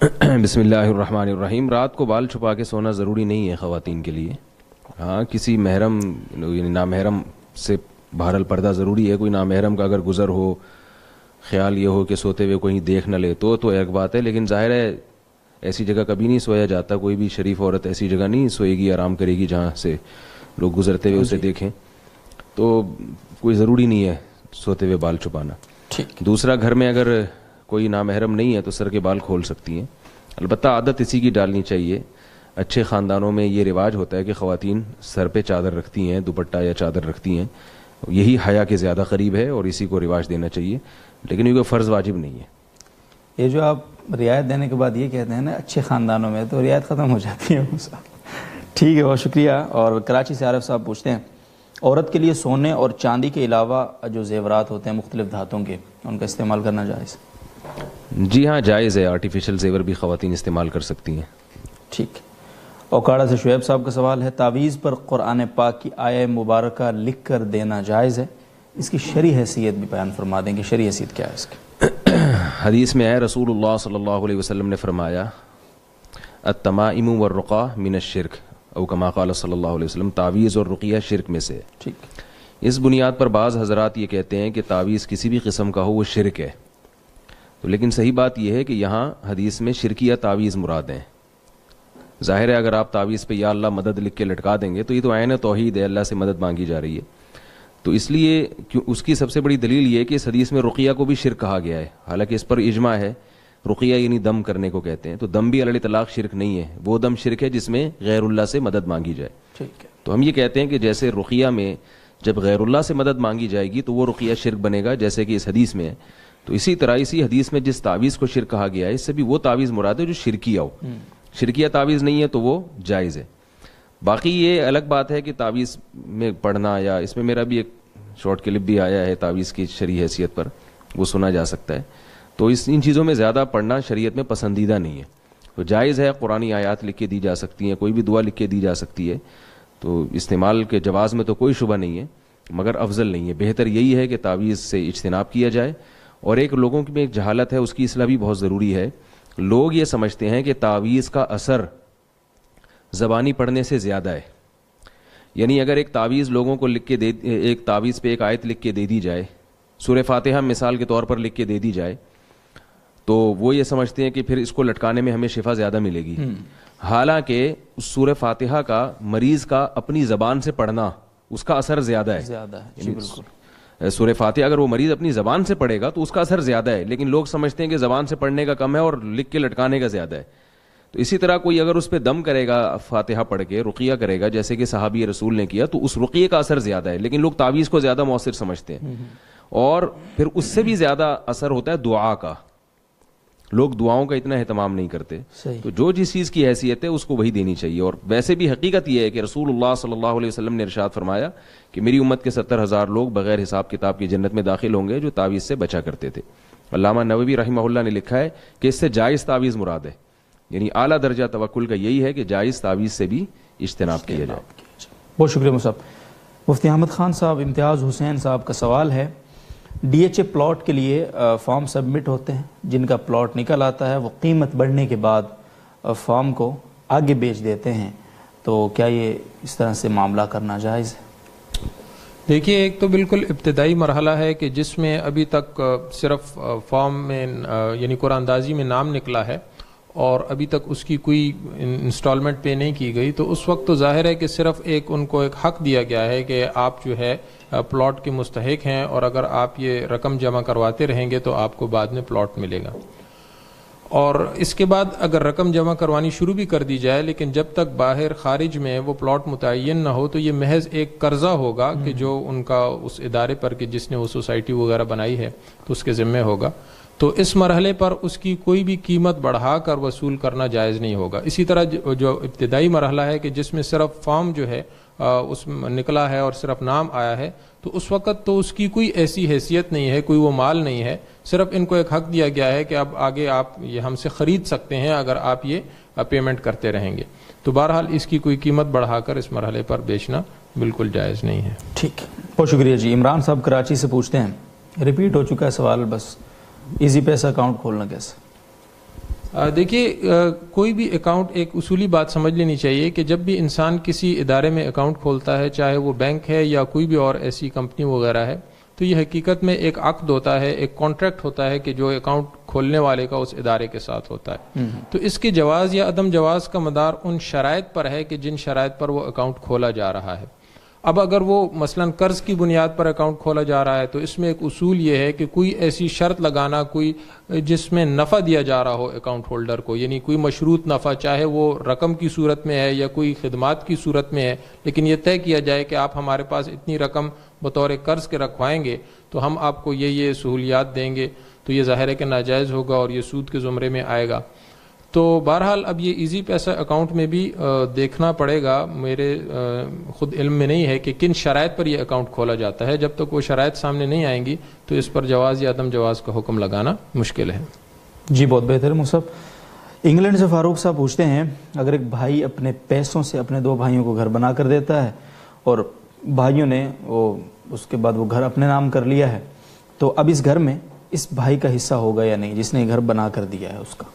بسم اللہ الرحمن الرحیم. رات کو بال چھپا کے سونا ضروری نہیں ہے خواتین کے لیے. ہاں کسی محرم یعنی نامحرم سے بہرحال پردہ ضروری ہے. کوئی نامحرم کا اگر گزر ہو, خیال یہ ہو کہ سوتے ہوئے کوئی دیکھ نہ لے تو ایک بات ہے, لیکن ظاہر ہے ایسی جگہ کبھی نہیں سویا جاتا. کوئی بھی شریف عورت ایسی جگہ نہیں سوئے گی, آرام کرے گی جہاں سے لوگ گزرتے ہوئے اسے دیکھیں. تو کوئی ضروری نہیں ہے سوتے ہوئے بال چھپانا. دوسرا, گھر میں اگر کوئی نامحرم نہیں ہے تو سر کے بال کھول سکتی ہیں. البتہ عادت اسی کی ڈالنی چاہیے. اچھے خاندانوں میں یہ رواج ہوتا ہے کہ خواتین سر پہ چادر رکھتی ہیں, دوپٹہ یا چادر رکھتی ہیں. یہی حیا کے زیادہ قریب ہے اور اسی کو رواج دینا چاہیے, لیکن یہ کوئی فرض واجب نہیں ہے. یہ جو آپ رعایت دینے کے بعد یہ کہتے ہیں نا اچھے خاندانوں میں, تو رعایت ختم ہو جاتی ہے. ٹھیک ہے, بہت شکریہ. اور کراچی سے عارف صاحب پوچھتے ہیں, عورت کے لیے سونے اور چاندی کے علاوہ جو زیورات ہوتے ہیں مختلف دھاتوں کے, ان کا استعمال کرنا جائز؟ جی ہاں جائز ہے. آرٹیفیشل زیور بھی خواتین استعمال کر سکتی ہیں. ٹھیک. اوکاڑا سے شعیب صاحب کا سوال ہے, تعویذ پر قرآن پاک کی آیہ مبارکہ لکھ کر دینا جائز ہے؟ اس کی شرعی حیثیت بھی بیان فرما دیں کہ شرعی حیثیت کیا ہے اس کی. حدیث میں ہے رسول اللہ صلی اللہ علیہ وسلم نے فرمایا التمائم والرقیٰ من الشرک او کما قال صلی اللہ علیہ وسلم, تعویذ اور رقیہ شرک میں سے ہے. ٹھیک. اس بنیاد پر بعض حضرات یہ کہتے ہیں کہ تعویذ کسی بھی قسم کا ہو وہ شرک ہے. تو لیکن صحیح بات یہ ہے کہ یہاں حدیث میں شرکیہ تعویذ مراد ہیں. ظاہر ہے اگر آپ تعویذ پہ یا اللہ مدد لکھ کے لٹکا دیں گے تو یہ تو عین توحید ہے, اللہ سے مدد مانگی جا رہی ہے. تو اس لیے اس کی سب سے بڑی دلیل یہ ہے کہ اس حدیث میں رقیہ کو بھی شرک کہا گیا ہے, حالانکہ اس پر اجماع ہے. رقیہ یعنی دم کرنے کو کہتے ہیں, تو دم بھی علی الاطلاق شرک نہیں ہے. وہ دم شرک ہے جس میں غیر اللہ سے مدد مانگی جائے. ٹھیک ہے. تو ہم یہ کہتے ہیں کہ جیسے رقیہ میں جب غیر اللہ سے مدد مانگی جائے گی تو وہ رقیہ شرک بنے گا جیسے کہ اس حدیث میں ہے. تو اسی طرح اسی حدیث میں جس تعویذ کو شرک کہا گیا ہے اس سے بھی وہ تعویذ مراد ہے جو شرکیہ ہو. شرکیہ تعویذ نہیں ہے تو وہ جائز ہے. باقی یہ الگ بات ہے کہ تعویذ میں پڑھنا, یا اس میں میرا بھی ایک شارٹ کلپ بھی آیا ہے تعویذ کی شرعی حیثیت پر, وہ سنا جا سکتا ہے. تو ان چیزوں میں زیادہ پڑھنا شریعت میں پسندیدہ نہیں ہے. تو جائز ہے, قرآنی آیات لکھ کے دی جا سکتی ہیں, کوئی بھی دعا لکھ کے دی جا سکتی ہے. تو استعمال کے جواز میں تو کوئی شبہ نہیں ہے, مگر افضل نہیں ہے. بہتر یہی ہے کہ تعویذ سے اجتناب کیا جائے. اور ایک لوگوں میں ایک جہالت ہے, اس کی اصلاح بھی بہت ضروری ہے. لوگ یہ سمجھتے ہیں کہ تعویذ کا اثر زبانی پڑھنے سے زیادہ ہے. یعنی اگر ایک تعویذ لوگوں کو لکھ کے ایک تعویذ پہ ایک آیت لکھ کے دے دی جائے, سورہ فاتحہ مثال کے طور پر لکھ کے دے دی جائے, تو وہ یہ سمجھتے ہیں کہ پھر اس کو لٹکانے میں ہمیں شفا زیادہ ملے گی. حالانکہ اس سورہ فاتحہ کا مریض کا اپنی زبان سے پڑھنا اس کا اثر زیادہ ہے. سورہ فاتحہ اگر وہ مریض اپنی زبان سے پڑھے گا تو اس کا اثر زیادہ ہے, لیکن لوگ سمجھتے ہیں کہ زبان سے پڑھنے کا کم ہے اور لکھ کے لٹکانے کا زیادہ ہے. تو اسی طرح کوئی اگر اس پہ دم کرے گا, فاتحہ پڑھ کے رقیہ کرے گا جیسے کہ صحابی رسول نے کیا, تو اس رقیہ کا اثر زیادہ ہے, لیکن لوگ تعویذ کو زیادہ مؤثر سمجھتے ہیں. اور پھر اس سے بھی زیادہ اثر ہوتا ہے دعا کا. لوگ دعاؤں کا اتنا اہتمام نہیں کرتے. تو جو جس چیز کی حیثیت ہے اس کو وہی دینی چاہیے. اور ویسے بھی حقیقت یہ ہے کہ رسول اللہ صلی اللہ علیہ وسلم نے ارشاد فرمایا کہ میری امت کے 70,000 لوگ بغیر حساب کتاب کی جنت میں داخل ہوں گے جو تعویذ سے بچا کرتے تھے. علامہ نووی رحمہ اللہ نے لکھا ہے کہ اس سے جائز تعویذ مراد ہے. یعنی اعلیٰ درجہ توکل کا یہی ہے کہ جائز تعویذ سے بھی اجتناب کیا جائے. بہت شکریہ مصعب. مفتی احمد خان صاحب, امتیاز حسین صاحب کا سوال ہے, ڈی ایچ اے پلاٹ کے لیے فارم سبمٹ ہوتے ہیں, جن کا پلاٹ نکل آتا ہے وہ قیمت بڑھنے کے بعد فارم کو آگے بیچ دیتے ہیں, تو کیا یہ اس طرح سے معاملہ کرنا جائز ہے؟ دیکھیے, ایک تو بالکل ابتدائی مرحلہ ہے کہ جس میں ابھی تک صرف فارم میں یعنی قرآن اندازی میں نام نکلا ہے اور ابھی تک اس کی کوئی انسٹالمنٹ پے نہیں کی گئی, تو اس وقت تو ظاہر ہے کہ صرف ان کو ایک حق دیا گیا ہے کہ آپ جو ہے پلاٹ کے مستحق ہیں, اور اگر آپ یہ رقم جمع کرواتے رہیں گے تو آپ کو بعد میں پلاٹ ملے گا. اور اس کے بعد اگر رقم جمع کروانی شروع بھی کر دی جائے, لیکن جب تک باہر خارج میں وہ پلاٹ متعین نہ ہو تو یہ محض ایک قرضہ ہوگا کہ جو ان کا اس ادارے پر کہ جس نے وہ سوسائٹی وغیرہ بنائی ہے تو اس کے ذمہ ہوگا. تو اس مرحلے پر اس کی کوئی بھی قیمت بڑھا کر وصول کرنا جائز نہیں ہوگا. اسی طرح جو ابتدائی مرحلہ ہے کہ جس میں صرف فارم جو ہے اس میں نکلا ہے اور صرف نام آیا ہے, تو اس وقت تو اس کی کوئی ایسی حیثیت نہیں ہے, کوئی وہ مال نہیں ہے, صرف ان کو ایک حق دیا گیا ہے کہ اب آگے آپ یہ ہم سے خرید سکتے ہیں اگر آپ یہ پیمنٹ کرتے رہیں گے. تو بہرحال اس کی کوئی قیمت بڑھا کر اس مرحلے پر بیچنا بالکل جائز نہیں ہے. ٹھیک, بہت شکریہ جی. عمران صاحب کراچی سے پوچھتے ہیں, ریپیٹ ہو چکا ہے سوال, بس ایزی پیسہ اکاؤنٹ کھولنا کیسے؟ دیکھیے کوئی بھی اکاؤنٹ، ایک اصولی بات سمجھ لینی چاہیے کہ جب بھی انسان کسی ادارے میں اکاؤنٹ کھولتا ہے، چاہے وہ بینک ہے یا کوئی بھی اور ایسی کمپنی وغیرہ ہے، تو یہ حقیقت میں ایک عقد ہوتا ہے، ایک کانٹریکٹ ہوتا ہے کہ جو اکاؤنٹ کھولنے والے کا اس ادارے کے ساتھ ہوتا ہے. تو اس کے جواز یا عدم جواز کا مدار ان شرائط پر ہے کہ جن شرائط پر وہ اکاؤنٹ کھولا جا رہا ہے. اب اگر وہ مثلا قرض کی بنیاد پر اکاؤنٹ کھولا جا رہا ہے تو اس میں ایک اصول یہ ہے کہ کوئی ایسی شرط لگانا، کوئی جس میں نفع دیا جا رہا ہو اکاؤنٹ ہولڈر کو، یعنی کوئی مشروط نفع، چاہے وہ رقم کی صورت میں ہے یا کوئی خدمات کی صورت میں ہے، لیکن یہ طے کیا جائے کہ آپ ہمارے پاس اتنی رقم بطور قرض کے رکھوائیں گے تو ہم آپ کو یہ سہولیات دیں گے، تو یہ ظاہر ہے کہ ناجائز ہوگا اور یہ سود کے زمرے میں آئے گا. تو بہرحال اب یہ ایزی پیسہ اکاؤنٹ میں بھی دیکھنا پڑے گا. میرے خود علم میں نہیں ہے کہ کن شرائط پر یہ اکاؤنٹ کھولا جاتا ہے. جب تک وہ شرائط سامنے نہیں آئیں گی تو اس پر جواز یا عدم جواز کا حکم لگانا مشکل ہے. جی بہت بہتر مصعب. انگلینڈ سے فاروق صاحب پوچھتے ہیں، اگر ایک بھائی اپنے پیسوں سے اپنے 2 بھائیوں کو گھر بنا کر دیتا ہے اور بھائیوں نے اس کے بعد وہ گھر اپنے نام کر لیا ہے، تو اب اس گھر میں اس بھائی کا حصہ ہوگا یا نہیں جس نے گھر بنا کر دیا ہے اس کا؟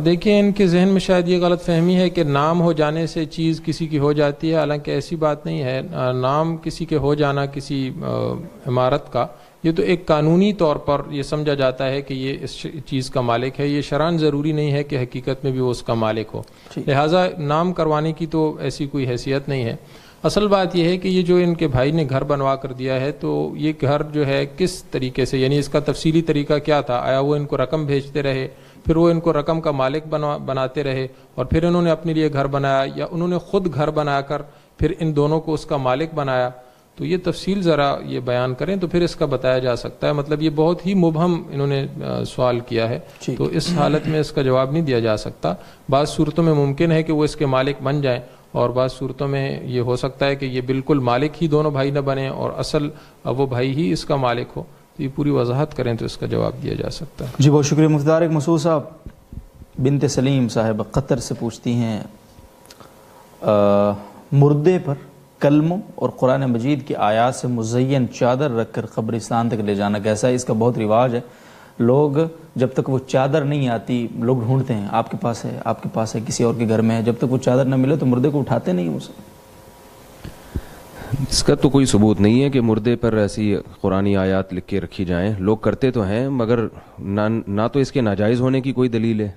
دیکھیں ان کے ذہن میں شاید یہ غلط فہمی ہے کہ نام ہو جانے سے چیز کسی کی ہو جاتی ہے، حالانکہ ایسی بات نہیں ہے. نام کسی کے ہو جانا کسی عمارت کا، یہ تو ایک قانونی طور پر یہ سمجھا جاتا ہے کہ یہ اس چیز کا مالک ہے. یہ شرعاً ضروری نہیں ہے کہ حقیقت میں بھی وہ اس کا مالک ہو، لہٰذا نام کروانے کی تو ایسی کوئی حیثیت نہیں ہے. اصل بات یہ ہے کہ یہ جو ان کے بھائی نے گھر بنوا کر دیا ہے، تو یہ گھر جو ہے کس طریقے سے، یعنی اس کا تفصیلی طریقہ کیا تھا؟ آیا وہ ان کو رقم بھیجتے رہے، پھر وہ ان کو رقم کا مالک بناتے رہے، اور پھر انہوں نے اپنے لیے گھر بنایا، یا انہوں نے خود گھر بنا کر پھر ان دونوں کو اس کا مالک بنایا؟ تو یہ تفصیل ذرا یہ بیان کریں تو پھر اس کا بتایا جا سکتا ہے. مطلب یہ بہت ہی مبہم انہوں نے سوال کیا ہے، تو اس حالت میں اس کا جواب نہیں دیا جا سکتا. بعض صورتوں میں ممکن ہے کہ وہ اس کے مالک بن جائیں، اور بعض صورتوں میں یہ ہو سکتا ہے کہ یہ بالکل مالک ہی دونوں بھائی نہ بنیں اور اصل وہ بھائی ہی اس کا مالک ہو. تو یہ پوری وضاحت کریں تو اس کا جواب دیا جا سکتا ہے. جی بہت شکریہ. مفتی طارق مسعود صاحب، بنت سلیم صاحب قطر سے پوچھتی ہیں، مردے پر کلموں اور قرآن مجید کی آیات سے مزین چادر رکھ کر قبرستان تک لے جانا کیسا ہے؟ اس کا بہت رواج ہے. لوگ جب تک وہ چادر نہیں آتی لوگ ڈھونڈتے ہیں، آپ کے پاس ہے، آپ کے پاس ہے، کسی اور کے گھر میں ہے، جب تک وہ چادر نہ ملے تو مردے کو اٹھاتے نہیں اسے. اس کا تو کوئی ثبوت نہیں ہے کہ مردے پر ایسی قرآنی آیات لکھ کے رکھی جائیں. لوگ کرتے تو ہیں، مگر نہ تو اس کے ناجائز ہونے کی کوئی دلیل ہے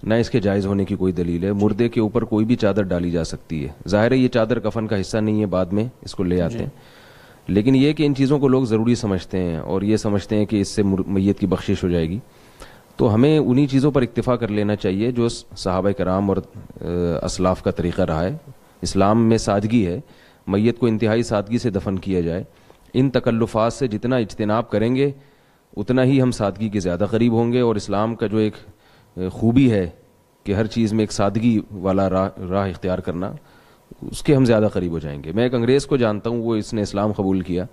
نہ اس کے جائز ہونے کی کوئی دلیل ہے. مردے کے اوپر کوئی بھی چادر ڈالی جا سکتی ہے. ظاہر ہے یہ چادر کفن کا حصہ نہیں ہے، بعد میں اس کو لے آتے ہیں، لیکن یہ کہ ان چیزوں کو لوگ ضروری سمجھتے ہیں اور یہ سمجھتے ہیں کہ اس سے میت کی بخشش ہو جائے گی. تو ہمیں انہی چیزوں پر اکتفا کر لینا چاہیے جو صحابہ کرام اور اسلاف کا طریقہ رہا ہے. اسلام میں سادگی ہے، میت کو انتہائی سادگی سے دفن کیا جائے. ان تکلفات سے جتنا اجتناب کریں گے اتنا ہی ہم سادگی کے زیادہ قریب ہوں گے. اور اسلام کا جو ایک خوبی ہے کہ ہر چیز میں ایک سادگی والا راہ اختیار کرنا، اس کے ہم زیادہ قریب ہو جائیں گے. میں ایک انگریز کو جانتا ہوں، وہ اس نے اسلام قبول کیا،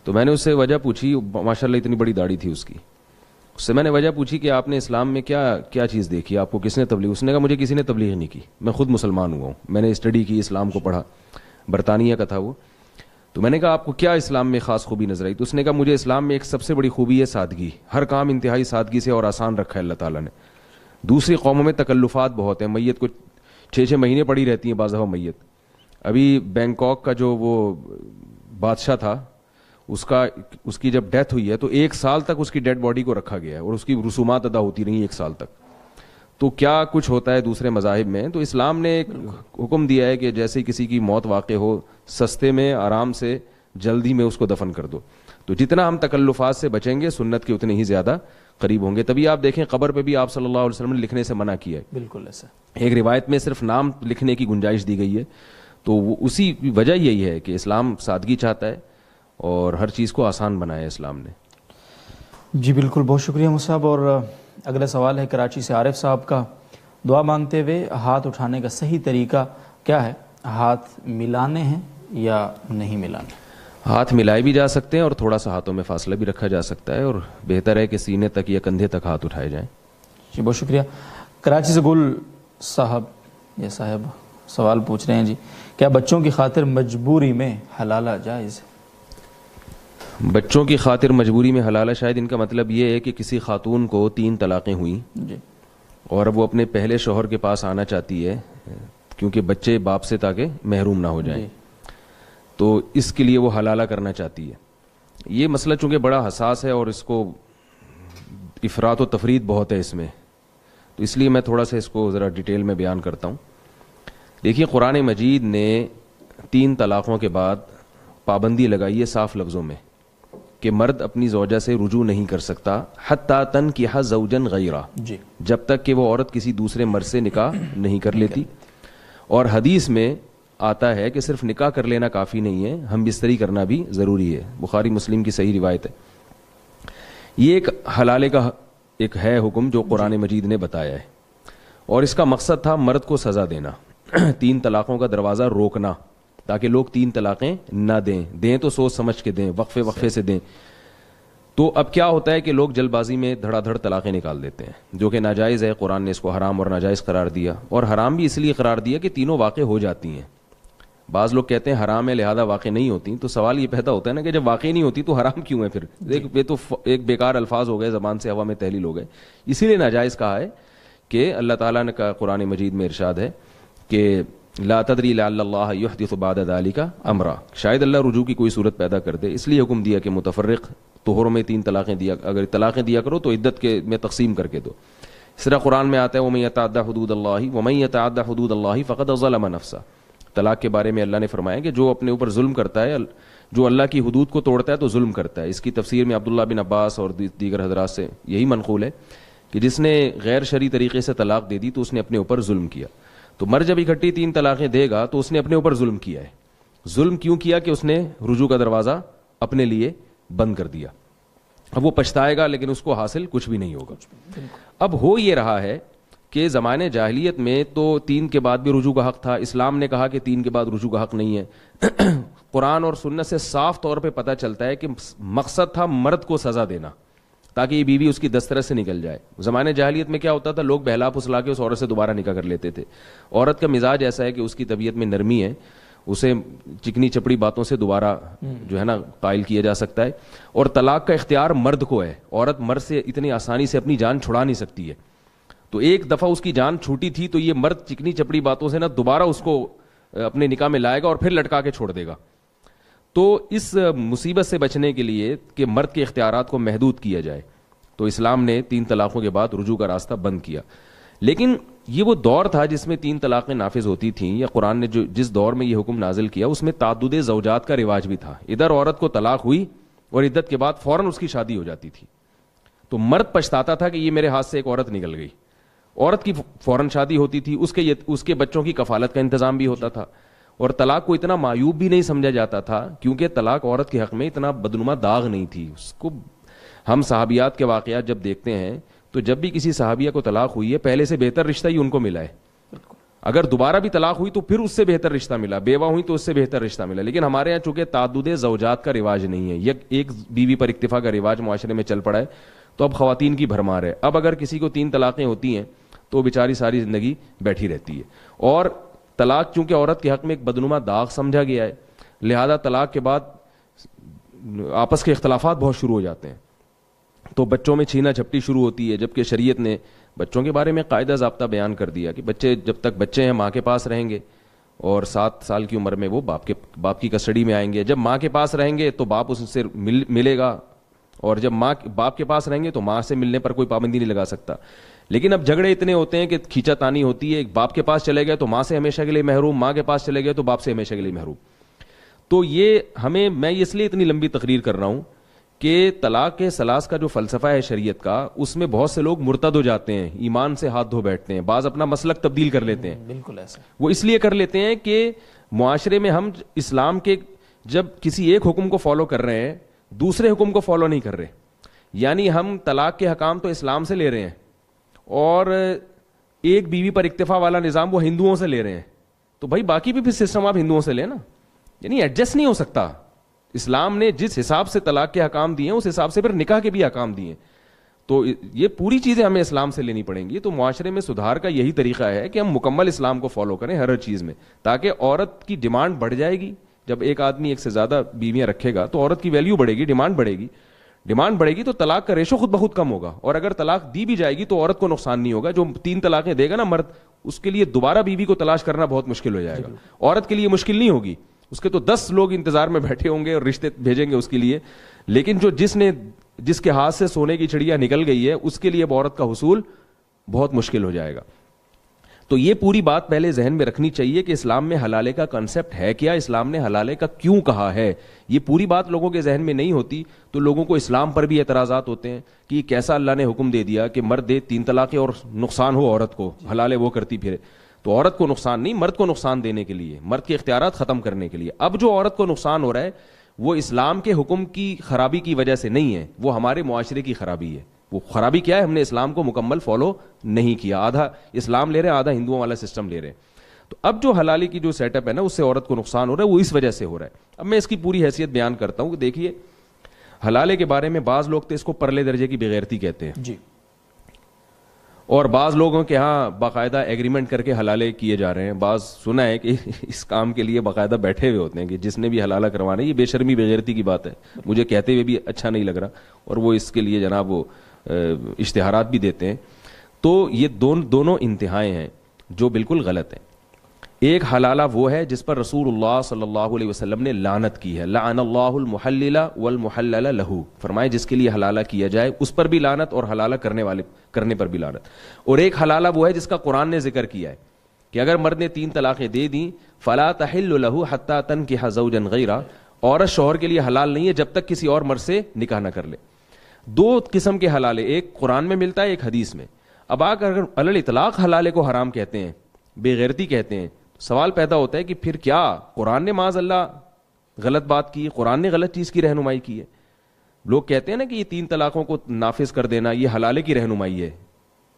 تو میں نے اس سے وجہ پوچھی. ماشاءاللہ اتنی بڑی داڑھی تھی اس کی. اس سے میں نے وجہ پوچھی کہ آپ نے اسلام میں کیا چیز دیکھی، آپ کو کس نے تبلیغ؟ اس نے کہا مجھے کسی نے تبلیغ نہیں کی، میں خود مسلمان ہوا ہوں، میں نے اسٹڈی کی، اسلام کو پڑھا. برطانیہ کا تھا وہ. تو میں نے کہا آپ کو کیا اسلام میں خاص خوبی نظر آئی؟ تو اس نے کہا مجھے اسلام میں ایک سب سے بڑی خوبی ہے سادگی. ہر کام انتہائی سادگی سے اور آسان رکھا ہے اللہ تعالیٰ نے. دوسری قوموں میں تکلفات بہت ہیں، میت کو 6 مہینے پڑی رہتی ہیں بعض دفعہ میت. ابھی بینکاک کا جو وہ بادشاہ تھا، اس کی جب ڈیتھ ہوئی ہے تو 1 سال تک اس کی ڈیڈ باڈی کو رکھا گیا ہے اور اس کی رسومات ادا ہوتی رہی 1 سال تک. تو کیا کچھ ہوتا ہے دوسرے مذاہب میں. تو اسلام نے ایک حکم دیا ہے کہ جیسے کسی کی موت واقع ہو، سستے میں، آرام سے، جلدی میں اس کو دفن کر دو. تو جتنا ہم تکلفات سے بچیں گے سنت کے اتنے ہی زیادہ قریب ہوں گے. تبھی آپ دیکھیں قبر پہ بھی آپ صلی اللہ علیہ وسلم نے لکھنے سے منع کیا ہے. بالکل ایسا. ایک روایت میں صرف نام لکھنے کی گنجائش دی گئی ہے. تو اسی وجہ یہی ہے کہ اسلام سادگی چاہتا ہے اور ہر چیز کو آسان بنایا ہے اسلام نے. جی بالکل، بہت شکریہ مصعب. اور اگلا سوال ہے کراچی سے عارف صاحب کا. دعا مانگتے ہوئے ہاتھ اٹھانے کا صحیح طریقہ کیا ہے؟ ہاتھ ملانے ہیں یا نہیں ملانے؟ ہاتھ ملائے بھی جا سکتے ہیں اور تھوڑا سا ہاتھوں میں فاصلہ بھی رکھا جا سکتا ہے، اور بہتر ہے کہ سینے تک یا کندھے تک ہاتھ اٹھائے جائیں. جی بہت شکریہ. کراچی سے گل صاحب یا صاحب سوال پوچھ رہے ہیں، جی کیا بچوں کی خاطر مجبوری میں حلالہ جائز ہے؟ بچوں کی خاطر مجبوری میں حلال ہے، شاید ان کا مطلب یہ ہے کہ کسی خاتون کو 3 طلاقیں ہوئیں جی اور اب وہ اپنے پہلے شوہر کے پاس آنا چاہتی ہے کیونکہ بچے باپ سے تاکہ محروم نہ ہو جائیں، تو اس کے لیے وہ حلالہ کرنا چاہتی ہے. یہ مسئلہ چونکہ بڑا حساس ہے اور اس کو افراط و تفرید بہت ہے اس میں، تو اس لیے میں تھوڑا سا اس کو ذرا ڈیٹیل میں بیان کرتا ہوں. دیکھیے قرآن مجید نے 3 طلاقوں کے بعد پابندی لگائی ہے صاف لفظوں میں کہ مرد اپنی زوجہ سے رجوع نہیں کر سکتا حتی تنکح زوجا غیرہ، جی جب تک کہ وہ عورت کسی دوسرے مرد سے نکاح نہیں کر لیتی. اور حدیث میں آتا ہے کہ صرف نکاح کر لینا کافی نہیں ہے، ہم بستری کرنا بھی ضروری ہے، بخاری مسلم کی صحیح روایت ہے. یہ ایک حلالے کا ایک ہے حکم جو قرآن مجید نے بتایا ہے، اور اس کا مقصد تھا مرد کو سزا دینا، 3 طلاقوں کا دروازہ روکنا تاکہ لوگ 3 طلاقیں نہ دیں تو سوچ سمجھ کے دیں، وقفے سے دیں. تو اب کیا ہوتا ہے کہ لوگ جلد بازی میں دھڑا دھڑ طلاقیں نکال دیتے ہیں جو کہ ناجائز ہے. قرآن نے اس کو حرام اور ناجائز قرار دیا، اور حرام بھی اس لیے قرار دیا کہ تینوں واقع ہو جاتی ہیں. بعض لوگ کہتے ہیں حرام ہے لہذا واقع نہیں ہوتی، تو سوال یہ پیدا ہوتا ہے نا کہ جب واقع نہیں ہوتی تو حرام کیوں ہے پھر؟ یہ تو ایک بیکار الفاظ ہو گئے، زبان سے ہوا میں تحلیل ہو گئے. اسی لیے ناجائز کہا ہے کہ اللہ تعالیٰ نے کا قرآن مجید میں ارشاد ہے کہ لا تدری لعل اللہ یحدث بعد ذلک امرا، شاید اللہ رجوع کی کوئی صورت پیدا کر دے، اس لیے حکم دیا کہ متفرق طہروں میں 3 طلاقیں دیا، اگر طلاقیں دیا کرو تو عدت کے میں تقسیم کر کے دو. اس طرح قرآن میں آتا ہے ومن یتعدى حدود اللہ ومن یتعدى حدود اللہ فقد ظلم نفسہ. طلاق کے بارے میں اللہ نے فرمایا کہ جو اپنے اوپر ظلم کرتا ہے، جو اللہ کی حدود کو توڑتا ہے تو ظلم کرتا ہے. اس کی تفسیر میں عبداللہ بن عباس اور دیگر حضرات سے یہی منقول ہے کہ جس نے غیر شرعی طریقے سے طلاق دے دی تو اس نے اپنے اوپر ظلم کیا. تو مرد جب اکٹھی 3 طلاقیں دے گا تو اس نے اپنے اوپر ظلم کیا ہے. ظلم کیوں کیا؟ کہ اس نے رجوع کا دروازہ اپنے لیے بند کر دیا. اب وہ پچھتائے گا لیکن اس کو حاصل کچھ بھی نہیں ہوگا. اب ہو یہ رہا ہے کہ زمانے جاہلیت میں تو 3 کے بعد بھی رجوع کا حق تھا، اسلام نے کہا کہ 3 کے بعد رجوع کا حق نہیں ہے. قرآن اور سنت سے صاف طور پہ پتہ چلتا ہے کہ مقصد تھا مرد کو سزا دینا تاکہ یہ بیوی اس کی دسترس سے نکل جائے. زمانے جاہلیت میں کیا ہوتا تھا، لوگ بہلا پھسلا کے اس عورت سے دوبارہ نکاح کر لیتے تھے. عورت کا مزاج ایسا ہے کہ اس کی طبیعت میں نرمی ہے، اسے چکنی چپڑی باتوں سے دوبارہ جو ہے نا قائل کیا جا سکتا ہے. اور طلاق کا اختیار مرد کو ہے، عورت مرد سے اتنی آسانی سے اپنی جان چھڑا نہیں سکتی ہے. تو ایک دفعہ اس کی جان چھوٹی تھی تو یہ مرد چکنی چپڑی باتوں سے نا دوبارہ اس کو اپنے نکاح میں لائے گا اور پھر لٹکا کے چھوڑ دے گا. تو اس مصیبت سے بچنے کے لیے کہ مرد کے اختیارات کو محدود کیا جائے تو اسلام نے 3 طلاقوں کے بعد رجوع کا راستہ بند کیا. لیکن یہ وہ دور تھا جس میں 3 طلاقیں نافذ ہوتی تھیں، یا قرآن نے جس دور میں یہ حکم نازل کیا اس میں تعدد زوجات کا رواج بھی تھا. ادھر عورت کو طلاق ہوئی اور عدت کے بعد فوراً اس کی شادی ہو جاتی تھی. تو مرد پچھتاتا تھا کہ یہ میرے ہاتھ سے ایک عورت نکل گئی. عورت کی فوراً شادی ہوتی تھی، اس کے بچوں کی کفالت کا انتظام بھی ہوتا تھا. اور طلاق کو اتنا معیوب بھی نہیں سمجھا جاتا تھا کیونکہ طلاق عورت کے حق میں اتنا بدنما داغ نہیں تھی. اس کو ہم صحابیات کے واقعات جب دیکھتے ہیں تو جب بھی کسی صحابیہ کو طلاق ہوئی ہے پہلے سے بہتر رشتہ ہی ان کو ملا ہے. اگر دوبارہ بھی طلاق ہوئی تو پھر اس سے بہتر رشتہ ملا، بیوہ ہوئی تو اس سے بہتر رشتہ ملا. لیکن ہمارے یہاں چونکہ تعدد زوجات کا رواج نہیں ہے، ایک بیوی پر اکتفا کا رواج معاشرے میں چل پڑا ہے، تو اب خواتین کی بھرمار ہے. اب اگر کسی کو 3 طلاقیں ہوتی ہیں تو بیچاری ساری زندگی بیٹھی رہتی ہے. اور طلاق چونکہ عورت کے حق میں ایک بدنما داغ سمجھا گیا ہے، لہذا طلاق کے بعد آپس کے اختلافات بہت شروع ہو جاتے ہیں. تو بچوں میں چھینا جھپٹی شروع ہوتی ہے، جبکہ شریعت نے بچوں کے بارے میں قاعدہ ضابطہ بیان کر دیا کہ بچے جب تک بچے ہیں ماں کے پاس رہیں گے، اور 7 سال کی عمر میں وہ باپ کی کسٹڈی میں آئیں گے. جب ماں کے پاس رہیں گے تو باپ اس سے ملے گا، اور جب باپ کے پاس رہیں گے تو ماں سے ملنے پر کوئی پابندی نہیں لگا سکتا. لیکن اب جھگڑے اتنے ہوتے ہیں کہ کھینچا تانی ہوتی ہے، ایک باپ کے پاس چلے گئے تو ماں سے ہمیشہ کے لیے محروم، ماں کے پاس چلے گئے تو باپ سے ہمیشہ کے لیے محروم. تو یہ میں اس لیے اتنی لمبی تقریر کر رہا ہوں کہ طلاق کے ثلاث کا جو فلسفہ ہے شریعت کا، اس میں بہت سے لوگ مرتد ہو جاتے ہیں، ایمان سے ہاتھ دھو بیٹھتے ہیں، بعض اپنا مسلک تبدیل کر لیتے ہیں. بالکل ایسا وہ اس لیے کر لیتے ہیں کہ معاشرے میں ہم اسلام کے جب کسی ایک حکم کو فالو کر رہے ہیں دوسرے حکم کو فالو نہیں کر رہے. یعنی ہم طلاق کے حکام تو اسلام سے لے رہے ہیں اور ایک بیوی پر اکتفا والا نظام وہ ہندوؤں سے لے رہے ہیں. تو بھائی باقی بھی پھر سسٹم آپ ہندوؤں سے لیں نا، یعنی ایڈجسٹ نہیں ہو سکتا. اسلام نے جس حساب سے طلاق کے حکام دیے ہیں اس حساب سے پھر نکاح کے بھی حکام دیے ہیں. تو یہ پوری چیزیں ہمیں اسلام سے لینی پڑیں گی. تو معاشرے میں سدھار کا یہی طریقہ ہے کہ ہم مکمل اسلام کو فالو کریں ہر چیز میں، تاکہ عورت کی ڈیمانڈ بڑھ جائے گی جب ایک آدمی ایک سے زیادہ بیویاں رکھے گا تو عورت کی ویلیو بڑھے گی, ڈیمانڈ بڑھے گی تو طلاق کا ریشو خود بخود کم ہوگا. اور اگر طلاق دی بھی جائے گی تو عورت کو نقصان نہیں ہوگا. جو 3 طلاقیں دے گا نا مرد, اس کے لیے دوبارہ بیوی کو تلاش کرنا بہت مشکل ہو جائے گا. عورت کے لیے مشکل نہیں ہوگی, اس کے تو 10 لوگ انتظار میں بیٹھے ہوں گے اور رشتے بھیجیں گے اس کے لیے. لیکن جس کے ہاتھ سے سونے کی چڑیا نکل گئی ہے, اس کے لیے اب عورت کا حصول بہت مشکل ہو جائے گا. تو یہ پوری بات پہلے ذہن میں رکھنی چاہیے کہ اسلام میں حلالے کا کنسپٹ ہے کیا, اسلام نے حلالے کا کیوں کہا ہے. یہ پوری بات لوگوں کے ذہن میں نہیں ہوتی تو لوگوں کو اسلام پر بھی اعتراضات ہوتے ہیں کہ یہ کیسا اللہ نے حکم دے دیا کہ مرد دے 3 طلاقیں اور نقصان ہو عورت کو, حلالے وہ کرتی پھرے. تو عورت کو نقصان نہیں, مرد کو نقصان دینے کے لیے, مرد کے اختیارات ختم کرنے کے لیے. اب جو عورت کو نقصان ہو رہا ہے وہ اسلام کے حکم کی خرابی کی وجہ سے نہیں ہے, وہ ہمارے معاشرے کی خرابی ہے. وہ خرابی کیا ہے, ہم نے اسلام کو مکمل فالو نہیں کیا, آدھا اسلام لے رہے ہیں, آدھا ہندوؤں والا سسٹم لے رہے ہیں. تو اب جو حلالی کی جو سیٹ اپ ہے نا, اس سے عورت کو نقصان ہو رہا ہے, وہ اس وجہ سے ہو رہا ہے. اب میں اس کی پوری حیثیت بیان کرتا ہوں کہ دیکھیے, حلالے کے بارے میں بعض لوگ تو اس کو پرلے درجے کی بغیرتی کہتے ہیں جی, اور بعض لوگوں کے ہاں باقاعدہ ایگریمنٹ کر کے حلالے کیے جا رہے ہیں. بعض سنا ہے کہ اس کام کے لیے باقاعدہ بیٹھے ہوئے ہوتے ہیں کہ جس نے بھی حلالہ کروانا ہے. یہ بے شرمی بغیرتی کی بات ہے, مجھے کہتے ہوئے بھی اچھا نہیں لگ رہا, اور وہ اس کے لیے جناب وہ اشتہارات بھی دیتے ہیں. تو یہ دونوں انتہائیں ہیں جو بالکل غلط ہیں. ایک حلالہ وہ ہے جس پر رسول اللہ صلی اللہ علیہ وسلم نے لعنت کی ہے, لعن اللہ المحلل والمحلل لہ, فرمائے جس کے لیے حلالہ کیا جائے اس پر بھی لعنت اور حلالہ کرنے پر بھی لعنت. اور ایک حلالہ وہ ہے جس کا قرآن نے ذکر کیا ہے کہ اگر مرد نے 3 طلاقیں دے دیں فلا تحل لہ حتی تنکح زوجا غیرہ, عورت شوہر کے لیے حلال نہیں ہے جب تک کسی اور مرد سے نکاح نہ کر لے. 2 قسم کے حلالے, ایک قرآن میں ملتا ہے, ایک حدیث میں. اب اگر علی الاطلاق حلالے کو حرام کہتے ہیں, بے غیرتی کہتے ہیں, سوال پیدا ہوتا ہے کہ پھر کیا قرآن نے معاذ اللہ غلط بات کی, قرآن نے غلط چیز کی رہنمائی کی ہے. لوگ کہتے ہیں نا کہ یہ 3 طلاقوں کو نافذ کر دینا یہ حلالے کی رہنمائی ہے,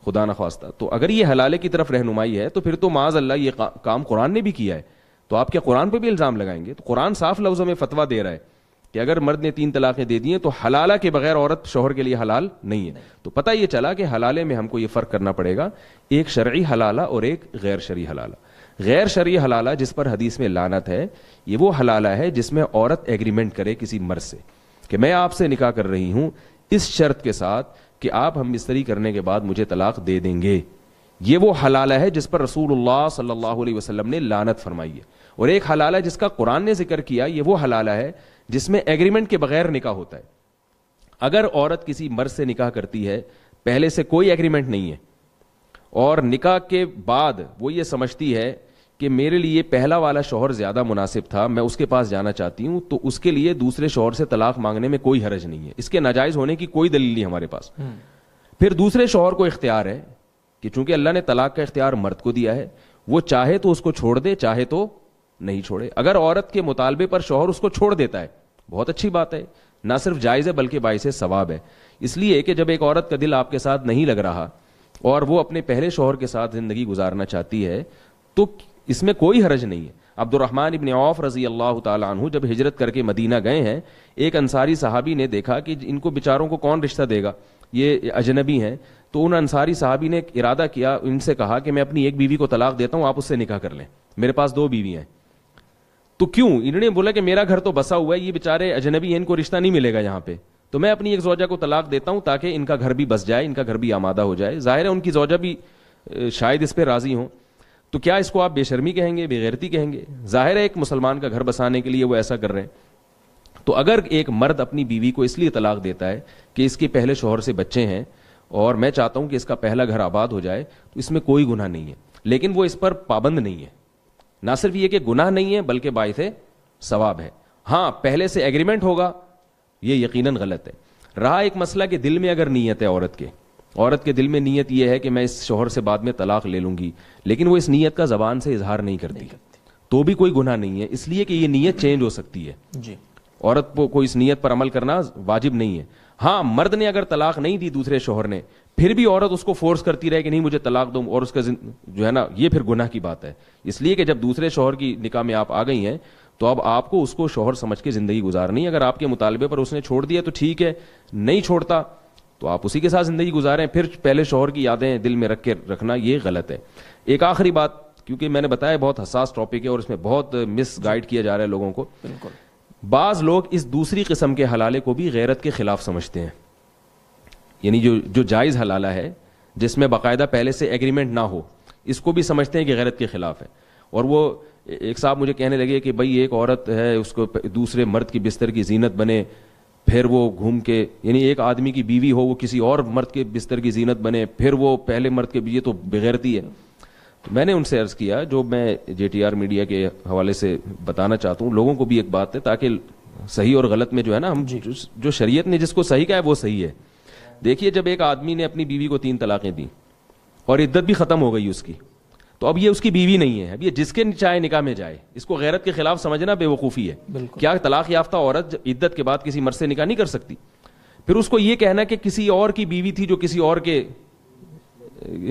خدا نخواستہ. تو اگر یہ حلالے کی طرف رہنمائی ہے تو پھر تو معاذ اللہ یہ کام قرآن نے بھی کیا ہے, تو آپ کیا قرآن پہ بھی الزام لگائیں گے؟ تو قرآن صاف لفظوں میں فتویٰ دے رہا ہے کہ اگر مرد نے 3 طلاقیں دے دی ہیں تو حلالہ کے بغیر عورت شوہر کے لیے حلال نہیں ہے. تو پتہ یہ چلا کہ حلالے میں ہم کو یہ فرق کرنا پڑے گا, ایک شرعی حلالہ اور ایک غیر شرعی حلالہ. غیر شرعی حلالہ جس پر حدیث میں لعنت ہے, یہ وہ حلالہ ہے جس میں عورت ایگریمنٹ کرے کسی مرد سے کہ میں آپ سے نکاح کر رہی ہوں اس شرط کے ساتھ کہ آپ ہم مستری کرنے کے بعد مجھے طلاق دے دیں گے. یہ وہ حلالہ ہے جس پر رسول اللہ صلی اللہ علیہ وسلم نے لعنت فرمائی ہے. اور ایک حلالہ جس کا قرآن نے ذکر کیا, یہ وہ حلالہ ہے جس میں ایگریمنٹ کے بغیر نکاح ہوتا ہے. اگر عورت کسی مرد سے نکاح کرتی ہے, پہلے سے کوئی ایگریمنٹ نہیں ہے, اور نکاح کے بعد وہ یہ سمجھتی ہے کہ میرے لیے پہلا والا شوہر زیادہ مناسب تھا, میں اس کے پاس جانا چاہتی ہوں, تو اس کے لیے دوسرے شوہر سے طلاق مانگنے میں کوئی حرج نہیں ہے. اس کے ناجائز ہونے کی کوئی دلیل نہیں ہمارے پاس. پھر دوسرے شوہر کو اختیار ہے کہ چونکہ اللہ نے طلاق کا اختیار مرد کو دیا ہے, وہ چاہے تو اس کو چھوڑ دے, چاہے تو نہیں چھوڑے. اگر عورت کے مطالبے پر شوہر اس کو چھوڑ دیتا ہے, بہت اچھی بات ہے, نہ صرف جائز ہے بلکہ باعث ثواب ہے. اس لیے کہ جب ایک عورت کا دل آپ کے ساتھ نہیں لگ رہا اور وہ اپنے پہلے شوہر کے ساتھ زندگی گزارنا چاہتی ہے تو اس میں کوئی حرج نہیں ہے. عبد الرحمن ابن عوف رضی اللہ تعالیٰ عنہ جب ہجرت کر کے مدینہ گئے ہیں, ایک انصاری صحابی نے دیکھا کہ ان کو بیچاروں کو کون رشتہ دے گا, یہ اجنبی ہیں. تو ان انصاری صحابی نے ارادہ کیا, ان سے کہا کہ میں اپنی ایک بیوی کو طلاق دیتا ہوں, آپ اس سے نکاح کر لیں, میرے پاس 2 بیوی ہیں. تو کیوں؟ انہوں نے بولا کہ میرا گھر تو بسا ہوا ہے, یہ بیچارے اجنبی ہیں, ان کو رشتہ نہیں ملے گا یہاں پہ, تو میں اپنی ایک زوجہ کو طلاق دیتا ہوں تاکہ ان کا گھر بھی بس جائے, ان کا گھر بھی آمادہ ہو جائے. ظاہر ہے ان کی زوجہ بھی شاید اس پہ راضی ہوں. تو کیا اس کو آپ بے شرمی کہیں گے, بے غیرتی کہیں گے؟ ظاہر ہے ایک مسلمان کا گھر بسانے کے لیے وہ ایسا کر رہے ہیں. تو اگر ایک مرد اپنی بیوی کو اس لیے طلاق دیتا ہے کہ اس کے پہلے شوہر سے بچے ہیں اور میں چاہتا ہوں کہ اس کا پہلا گھر آباد ہو جائے, تو اس میں کوئی گناہ نہیں ہے. لیکن وہ اس پر پابند نہیں ہے. نہ صرف یہ کہ گناہ نہیں ہے بلکہ باعث ثواب ہے. ہاں پہلے سے ایگریمنٹ ہوگا, یہ یقیناً غلط ہے. رہا ایک مسئلہ کہ دل میں اگر نیت ہے عورت کے دل میں نیت یہ ہے کہ میں اس شوہر سے بعد میں طلاق لے لوں گی, لیکن وہ اس نیت کا زبان سے اظہار نہیں کرتی, تو بھی کوئی گناہ نہیں ہے, اس لیے کہ یہ نیت چینج ہو سکتی ہے. جی, عورت کو اس نیت پر عمل کرنا واجب نہیں ہے. ہاں مرد نے اگر طلاق نہیں دی دوسرے شوہر نے, پھر بھی عورت اس کو فورس کرتی رہے کہ نہیں مجھے طلاق دو, اور اس کا جو ہے نا یہ پھر گناہ کی بات ہے. اس لیے کہ جب دوسرے شوہر کی نکاح میں آپ آ گئی ہیں تو اب آپ کو اس کو شوہر سمجھ کے زندگی گزارنی ہے. اگر آپ کے مطالبے پر اس نے چھوڑ دیا تو ٹھیک ہے, نہیں چھوڑتا تو آپ اسی کے ساتھ زندگی گزاریں. پھر پہلے شوہر کی یادیں دل میں رکھ کے رکھنا یہ غلط ہے. ایک آخری بات کیونکہ میں نے بتایا بہت حساس ٹاپک ہے اور اس میں بہت مس گائیڈ کیا جا رہا ہے لوگوں کو. بالکل. بعض لوگ اس دوسری قسم کے حلالے کو بھی غیرت کے خلاف سمجھتے ہیں, یعنی جو جائز حلالہ ہے جس میں باقاعدہ پہلے سے ایگریمنٹ نہ ہو, اس کو بھی سمجھتے ہیں کہ غیرت کے خلاف ہے. اور وہ ایک صاحب مجھے کہنے لگے کہ بھائی ایک عورت ہے, اس کو دوسرے مرد کی بستر کی زینت بنے, پھر وہ گھوم کے, یعنی ایک آدمی کی بیوی ہو وہ کسی اور مرد کے بستر کی زینت بنے, پھر وہ پہلے مرد کے, یہ تو بغیرتی ہے. تو میں نے ان سے عرض کیا, جو میں JTR میڈیا کے حوالے سے بتانا چاہتا ہوں لوگوں کو بھی ایک بات ہے, تاکہ صحیح اور غلط میں جو ہے نا, ہم جو شریعت نے جس کو صحیح کہا ہے وہ صحیح ہے. دیکھیے, جب ایک آدمی نے اپنی بیوی کو 3 طلاقیں دی اور عدت بھی ختم ہو گئی اس کی, تو اب یہ اس کی بیوی نہیں ہے, اب یہ جس کے چاہے نکاح میں جائے. اس کو غیرت کے خلاف سمجھنا بے وقوفی ہے. کیا طلاق یافتہ عورت عدت کے بعد کسی مرد سے نکاح نہیں کر سکتی؟ پھر اس کو یہ کہنا کہ کسی اور کی بیوی تھی جو کسی اور کے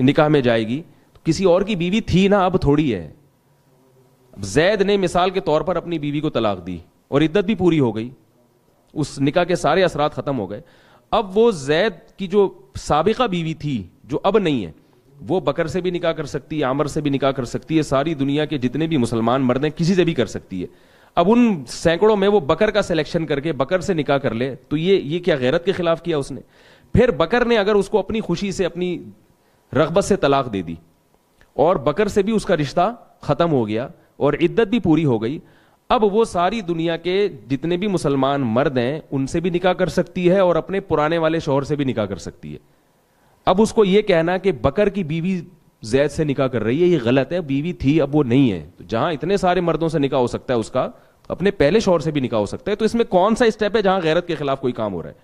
نکاح میں جائے گی, کسی اور کی بیوی تھی نا, اب تھوڑی ہے. زید نے مثال کے طور پر اپنی بیوی کو طلاق دی اور عدت بھی پوری ہو گئی, اس نکاح کے سارے اثرات ختم ہو گئے. اب وہ زید کی جو سابقہ بیوی تھی جو اب نہیں ہے, وہ بکر سے بھی نکاح کر سکتی ہے, عامر سے بھی نکاح کر سکتی ہے, ساری دنیا کے جتنے بھی مسلمان مرد ہیں کسی سے بھی کر سکتی ہے. اب ان سینکڑوں میں وہ بکر کا سلیکشن کر کے بکر سے نکاح کر لے, تو یہ کیا غیرت کے خلاف کیا اس نے؟ پھر بکر نے اگر اس کو اپنی خوشی سے اپنی رغبت سے طلاق دے دی اور بکر سے بھی اس کا رشتہ ختم ہو گیا اور عدت بھی پوری ہو گئی, اب وہ ساری دنیا کے جتنے بھی مسلمان مرد ہیں ان سے بھی نکاح کر سکتی ہے اور اپنے پرانے والے شوہر سے بھی نکاح کر سکتی ہے. اب اس کو یہ کہنا کہ بکر کی بیوی زید سے نکاح کر رہی ہے, یہ غلط ہے. بیوی تھی اب وہ نہیں ہے. تو جہاں اتنے سارے مردوں سے نکاح ہو سکتا ہے اس کا, اپنے پہلے شوہر سے بھی نکاح ہو سکتا ہے. تو اس میں کون سا اسٹیپ ہے جہاں غیرت کے خلاف کوئی کام ہو رہا ہے؟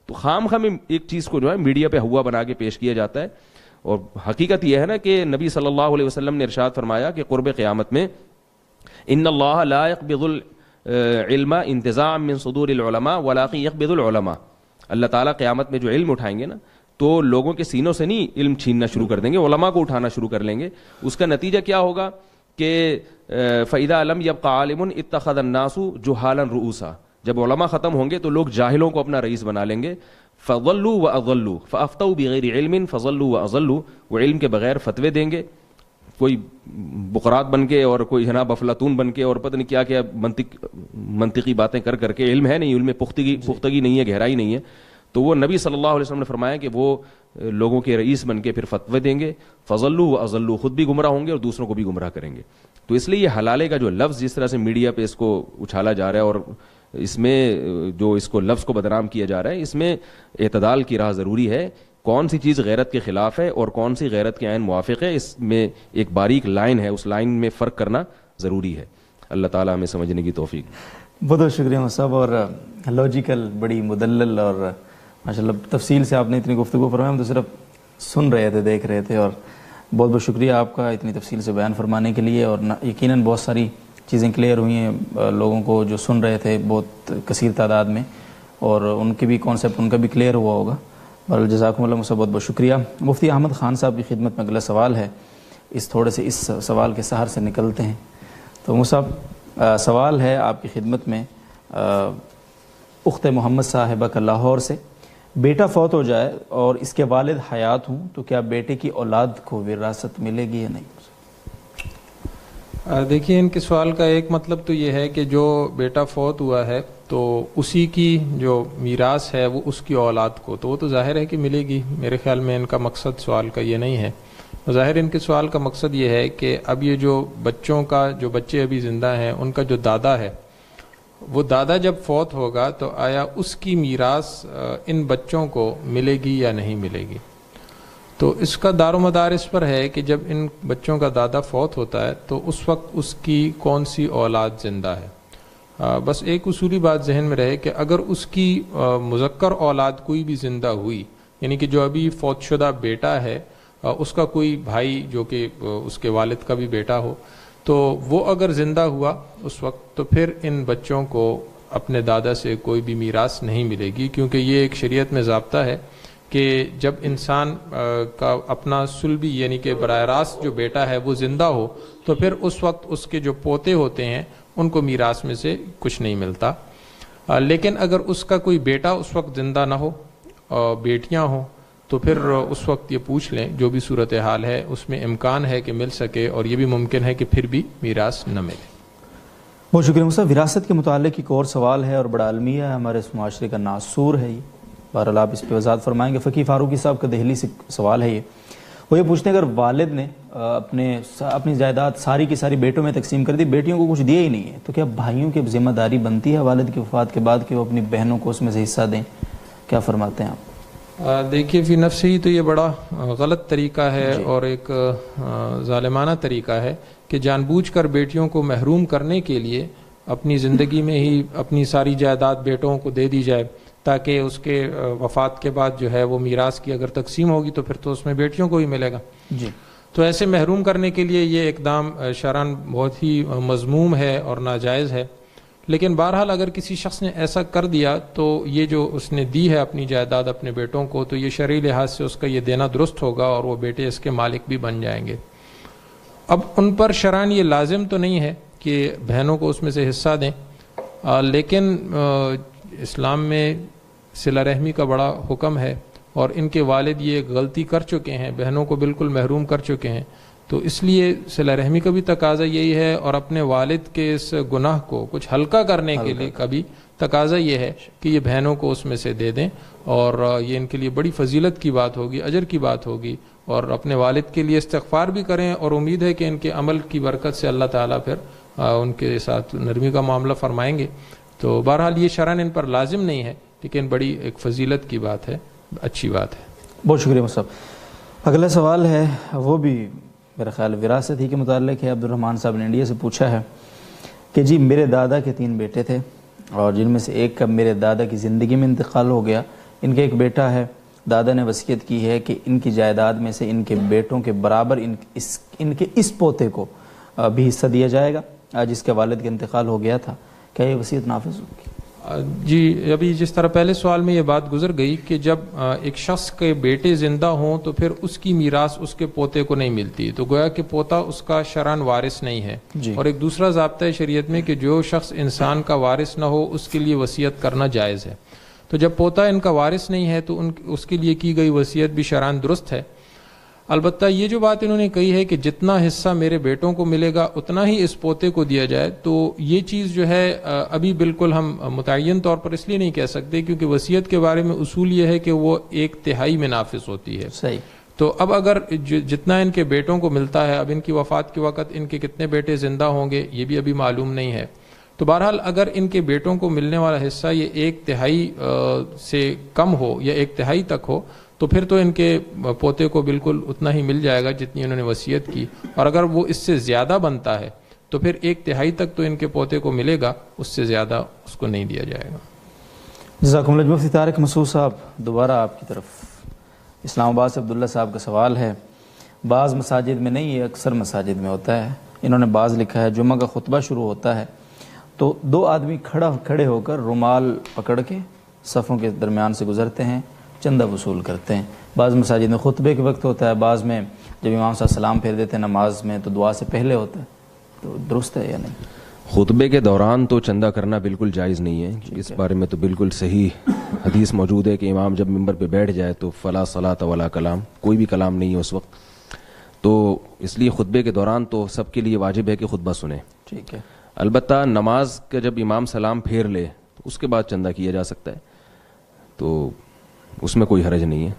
تو خام ایک چیز کو جو ہے میڈیا پہ ہوا بنا کے پیش کیا جاتا ہے. اور حقیقت یہ ہے نا کہ نبی صلی اللہ علیہ وسلم نے ارشاد فرمایا کہ قرب قیامت میں ان اللہ لا يقبض العلم انتزاعا من صدور العلماء ولكن يقبض العلماء. اللہ تعالیٰ قیامت میں جو علم اٹھائیں گے نا, تو لوگوں کے سینوں سے نہیں علم چھیننا شروع کر دیں گے, علماء کو اٹھانا شروع کر لیں گے. اس کا نتیجہ کیا ہوگا کہ فَإِذَا لَمْ يَبْقَ عَالِمٌ اتَّخَذَ النَّاسُ جُهَالًا رُؤُوسًا. جب علماء ختم ہوں گے تو لوگ جاہلوں کو اپنا رئیس بنا لیں گے. فَضَلُّوا وَأَضَلُّوا فَأَفْتَوْا بِغَيْرِ عِلْمٍ فَضَلُّوا وَأَضَلُّوا. وہ علم کے بغیر فتوے دیں گے, کوئی بقرات بن کے اور کوئی جناب افلاطون بن کے اور پتہ نہیں کیا کیا منطقی باتیں کر کے. علم ہے نہیں, علم میں پختگی نہیں ہے, گہرائی نہیں ہے. تو وہ نبی صلی اللہ علیہ وسلم نے فرمایا کہ وہ لوگوں کے رئیس بن کے پھر فتوے دیں گے. فضلوا واضلوا, خود بھی گمراہ ہوں گے اور دوسروں کو بھی گمراہ کریں گے. تو اس لیے یہ حلالے کا جو لفظ جس طرح سے میڈیا پہ اس کو اچھالا جا رہا ہے اور اس میں جو اس کو لفظ کو بدنام کیا جا رہا ہے, اس میں اعتدال کی راہ ضروری ہے. کون سی چیز غیرت کے خلاف ہے اور کون سی غیرت کے عین موافق ہے, اس میں ایک باریک لائن ہے, اس لائن میں فرق کرنا ضروری ہے. اللہ تعالیٰ ہمیں سمجھنے کی توفیق. بہت بہت شکریہ صاحب, اور لاجیکل بڑی مدلل اور ماشاءاللہ تفصیل سے آپ نے اتنی گفتگو فرمائی. ہم تو صرف سن رہے تھے, دیکھ رہے تھے, اور بہت بہت شکریہ آپ کا اتنی تفصیل سے بیان فرمانے کے لیے. اور یقیناً بہت ساری چیزیں کلیئر ہوئی ہیں لوگوں کو جو سن رہے تھے بہت کثیر تعداد میں, اور ان کے بھی کانسیپٹ ان کا بھی کلیئر ہوا ہوگا. بہرحال جزاکم اللہ مصعب, بہت بہت شکریہ. مفتی احمد خان صاحب کی خدمت میں اگلا سوال ہے, اس تھوڑے سے اس سوال کے سہر سے نکلتے ہیں. تو مصعب, سوال ہے آپ کی خدمت میں اخت محمد صاحبہ کا لاہور سے. بیٹا فوت ہو جائے اور اس کے والد حیات ہوں تو کیا بیٹے کی اولاد کو وراثت ملے گی یا نہیں؟ دیکھیے, ان کے سوال کا ایک مطلب تو یہ ہے کہ جو بیٹا فوت ہوا ہے تو اسی کی جو میراث ہے وہ اس کی اولاد کو, تو وہ تو ظاہر ہے کہ ملے گی. میرے خیال میں ان کا مقصد سوال کا یہ نہیں ہے. ظاہر ان کے سوال کا مقصد یہ ہے کہ اب یہ جو بچوں کا, جو بچے ابھی زندہ ہیں ان کا جو دادا ہے, وہ دادا جب فوت ہوگا تو آیا اس کی میراث ان بچوں کو ملے گی یا نہیں ملے گی. تو اس کا دار و مدار اس پر ہے کہ جب ان بچوں کا دادا فوت ہوتا ہے تو اس وقت اس کی کون سی اولاد زندہ ہے. بس ایک اصولی بات ذہن میں رہے کہ اگر اس کی مذکر اولاد کوئی بھی زندہ ہوئی, یعنی کہ جو ابھی فوت شدہ بیٹا ہے اس کا کوئی بھائی جو کہ اس کے والد کا بھی بیٹا ہو, تو وہ اگر زندہ ہوا اس وقت, تو پھر ان بچوں کو اپنے دادا سے کوئی بھی میراث نہیں ملے گی. کیونکہ یہ ایک شریعت میں ضابطہ ہے کہ جب انسان کا اپنا سلبی یعنی کہ براہ راست جو بیٹا ہے وہ زندہ ہو, تو پھر اس وقت اس کے جو پوتے ہوتے ہیں ان کو میراث میں سے کچھ نہیں ملتا. لیکن اگر اس کا کوئی بیٹا اس وقت زندہ نہ ہو, بیٹیاں ہوں, تو پھر اس وقت یہ پوچھ لیں جو بھی صورتحال ہے اس میں امکان ہے کہ مل سکے اور یہ بھی ممکن ہے کہ پھر بھی میراث نہ ملے۔ بہت شکریہ مصطفیٰ۔ وراثت کے متعلق ایک اور سوال ہے اور بڑا المیہ ہے، ہمارے اس معاشرے کا ناسور ہے یہ، بہرحال آپ اس پہ وضاحت فرمائیں گے۔ فقی فاروقی صاحب کا دہلی سے سوال ہے یہ، وہ یہ پوچھتے ہیں اگر والد نے اپنی جائیداد ساری کی ساری بیٹوں میں تقسیم کر دی، بیٹیوں کو کچھ دیا ہی نہیں ہے، تو کیا بھائیوں کی ذمہ داری بنتی ہے والد کی وفات کے بعد کہ وہ اپنی بہنوں کو اس میں سے حصہ دیں؟ کیا فرماتے ہیں آپ؟ دیکھیے فی نفسہ ہی تو یہ بڑا غلط طریقہ ہے اور ایک ظالمانہ طریقہ ہے کہ جان بوجھ کر بیٹیوں کو محروم کرنے کے لیے اپنی زندگی میں ہی اپنی ساری جائیداد بیٹوں کو دے دی جائے تاکہ اس کے وفات کے بعد جو ہے وہ میراث کی اگر تقسیم ہوگی تو پھر تو اس میں بیٹیوں کو ہی ملے گا۔ جی، تو ایسے محروم کرنے کے لیے یہ اقدام شرعاً بہت ہی مذموم ہے اور ناجائز ہے، لیکن بہرحال اگر کسی شخص نے ایسا کر دیا تو یہ جو اس نے دی ہے اپنی جائیداد اپنے بیٹوں کو، تو یہ شرعی لحاظ سے اس کا یہ دینا درست ہوگا اور وہ بیٹے اس کے مالک بھی بن جائیں گے۔ اب ان پر شرعاً یہ لازم تو نہیں ہے کہ بہنوں کو اس میں سے حصہ دیں، لیکن اسلام میں صلہ رحمی کا بڑا حکم ہے اور ان کے والد یہ غلطی کر چکے ہیں، بہنوں کو بالکل محروم کر چکے ہیں، تو اس لیے صلہ رحمی کا بھی تقاضا یہی ہے اور اپنے والد کے اس گناہ کو کچھ ہلکا کرنے کے لیے کا بھی تقاضا یہ ہے کہ یہ بہنوں کو اس میں سے دے دیں، اور یہ ان کے لیے بڑی فضیلت کی بات ہوگی، اجر کی بات ہوگی، اور اپنے والد کے لیے استغفار بھی کریں، اور امید ہے کہ ان کے عمل کی برکت سے اللہ تعالیٰ پھر ان کے ساتھ نرمی کا معاملہ فرمائیں گے۔ تو بہرحال یہ شرعاً ان پر لازم نہیں ہے، لیکن بڑی ایک فضیلت کی بات ہے، اچھی بات ہے۔ بہت شکریہ مصطفیٰ۔ اگلا سوال ہے وہ بھی میرا خیال وراثت ہی کے متعلق ہے۔ عبدالرحمان صاحب نے انڈیا سے پوچھا ہے کہ جی میرے دادا کے 3 بیٹے تھے اور جن میں سے ایک کا میرے دادا کی زندگی میں انتقال ہو گیا، ان کے ایک بیٹا ہے، دادا نے وصیت کی ہے کہ ان کی جائیداد میں سے ان کے بیٹوں کے برابر ان کے اس پوتے کو بھی حصہ دیا جائے گا جس کے والد کا انتقال ہو گیا تھا، کیا یہ وصیت نافذ ہوگی؟ جی، ابھی جس طرح پہلے سوال میں یہ بات گزر گئی کہ جب ایک شخص کے بیٹے زندہ ہوں تو پھر اس کی میراث اس کے پوتے کو نہیں ملتی، تو گویا کہ پوتا اس کا شرعاً وارث نہیں ہے۔ اور ایک دوسرا ضابطہ ہے شریعت میں کہ جو شخص انسان کا وارث نہ ہو اس کے لیے وصیت کرنا جائز ہے، تو جب پوتا ان کا وارث نہیں ہے تو اس کے لیے کی گئی وصیت بھی شرعاً درست ہے۔ البتہ یہ جو بات انہوں نے کہی ہے کہ جتنا حصہ میرے بیٹوں کو ملے گا اتنا ہی اس پوتے کو دیا جائے، تو یہ چیز جو ہے ابھی بالکل ہم متعین طور پر اس لیے نہیں کہہ سکتے کیونکہ وصیت کے بارے میں اصول یہ ہے کہ وہ 1/3 میں نافذ ہوتی ہے۔ صحیح۔ تو اب اگر جتنا ان کے بیٹوں کو ملتا ہے، اب ان کی وفات کے وقت ان کے کتنے بیٹے زندہ ہوں گے یہ بھی ابھی معلوم نہیں ہے، تو بہرحال اگر ان کے بیٹوں کو ملنے والا حصہ یہ 1/3 سے کم ہو یا 1/3 تک ہو تو پھر تو ان کے پوتے کو بالکل اتنا ہی مل جائے گا جتنی انہوں نے وصیت کی، اور اگر وہ اس سے زیادہ بنتا ہے تو پھر 1/3 تک تو ان کے پوتے کو ملے گا، اس سے زیادہ اس کو نہیں دیا جائے گا۔ جزاکم اللہ۔ مفتی طارق مسعود صاحب دوبارہ آپ کی طرف، اسلام آباد سے عبداللہ صاحب کا سوال ہے، بعض مساجد میں نہیں، یہ اکثر مساجد میں ہوتا ہے، انہوں نے بعض لکھا ہے جمعہ کا خطبہ شروع ہوتا ہے تو 2 آدمی کھڑے ہو کر رومال پکڑ کے صفوں کے درمیان سے گزرتے ہیں، چندہ وصول کرتے ہیں۔ بعض مساجد میں خطبے کے وقت ہوتا ہے، بعض میں جب امام صاحب سلام پھیر دیتے ہیں نماز میں تو دعا سے پہلے ہوتا ہے، تو درست ہے یا نہیں؟ خطبے کے دوران تو چندہ کرنا بالکل جائز نہیں ہے، اس بارے میں تو بالکل صحیح حدیث موجود ہے کہ امام جب ممبر پہ بیٹھ جائے تو فلا صلاۃ ولا کلام، کوئی بھی کلام نہیں ہے اس وقت، تو اس لیے خطبے کے دوران تو سب کے لیے واجب ہے کہ خطبہ سنیں۔ ٹھیک ہے۔ البتہ نماز کا جب امام سلام پھیر لے تو اس کے بعد چندہ کیا جا سکتا ہے، تو اس میں کوئی حرج نہیں ہے۔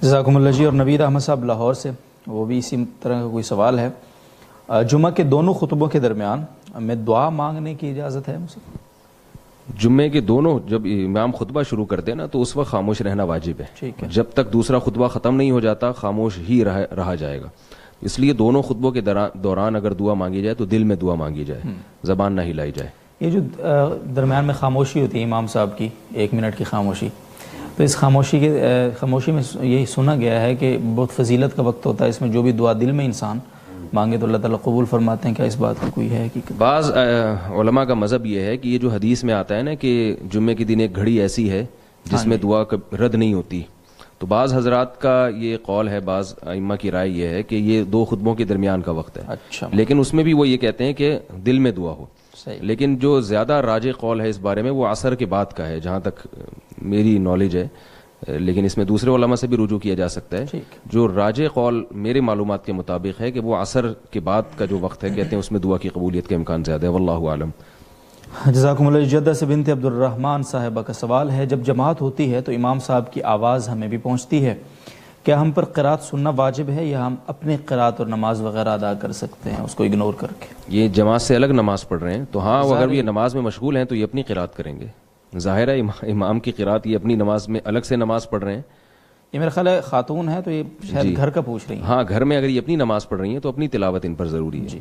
جزاکم اللہ جی۔ اور نوید احمد صاحب لاہور سے، وہ بھی اسی طرح کا کوئی سوال ہے، جمعہ کے دونوں خطبوں کے درمیان میں دعا مانگنے کی اجازت ہے؟ جمعے کے دونوں جب امام خطبہ شروع کرتے ہیں نا تو اس وقت خاموش رہنا واجب ہے، ٹھیک ہے، جب تک دوسرا خطبہ ختم نہیں ہو جاتا خاموش ہی رہا جائے گا، اس لیے دونوں خطبوں کے دوران اگر دعا مانگی جائے تو دل میں دعا مانگی جائے، زبان نہ ہلائی جائے۔ یہ جو درمیان میں خاموشی ہوتی ہے امام صاحب کی 1 منٹ کی خاموشی، تو اس خاموشی میں یہی سنا گیا ہے کہ بہت فضیلت کا وقت ہوتا ہے، اس میں جو بھی دعا دل میں انسان مانگے تو اللہ تعالیٰ قبول فرماتے ہیں، کیا اس بات کی کوئی ہے حقیقت؟ بعض علماء کا مذہب یہ ہے کہ یہ جو حدیث میں آتا ہے نا کہ جمعے کے دن ایک گھڑی ایسی ہے جس میں دعا رد نہیں ہوتی، تو بعض حضرات کا یہ قول ہے، بعض ائمہ کی رائے یہ ہے کہ یہ 2 خطبوں کے درمیان کا وقت ہے، اچھا، لیکن اس میں بھی وہ یہ کہتے ہیں کہ دل میں دعا ہو، لیکن جو زیادہ راجح قول ہے اس بارے میں وہ عصر کے بعد کا ہے، جہاں تک میری نالج ہے لیکن اس میں دوسرے علماء سے بھی رجوع کیا جا سکتا ہے. جو راجح قول میرے معلومات کے مطابق ہے کہ وہ عصر کے بعد کا جو وقت ہے کہتے ہیں اس میں دعا کی قبولیت کا امکان زیادہ ہے. واللہ اعلم. جزاکم اللہ. جدہ سے بنت عبد الرحمن صاحبہ کا سوال ہے، جب جماعت ہوتی ہے تو امام صاحب کی آواز ہمیں بھی پہنچتی ہے، کیا ہم پر قرات سننا واجب ہے یا ہم اپنے قرات اور نماز وغیرہ ادا کر سکتے ہیں اس کو اگنور کر کے؟ یہ جماعت سے الگ نماز پڑھ رہے ہیں تو ہاں، اگر یہ نماز میں مشغول ہیں تو یہ اپنی قرات کریں گے. ظاہر ہے امام کی قرات، یہ اپنی نماز میں الگ سے نماز پڑھ رہے ہیں. یہ میرا خیال ہے خاتون ہے تو یہ شاید گھر کا پوچھ رہی ہیں. ہاں، گھر میں اگر یہ اپنی نماز پڑھ رہی ہیں تو اپنی تلاوت ان پر ضروری ہے. جی.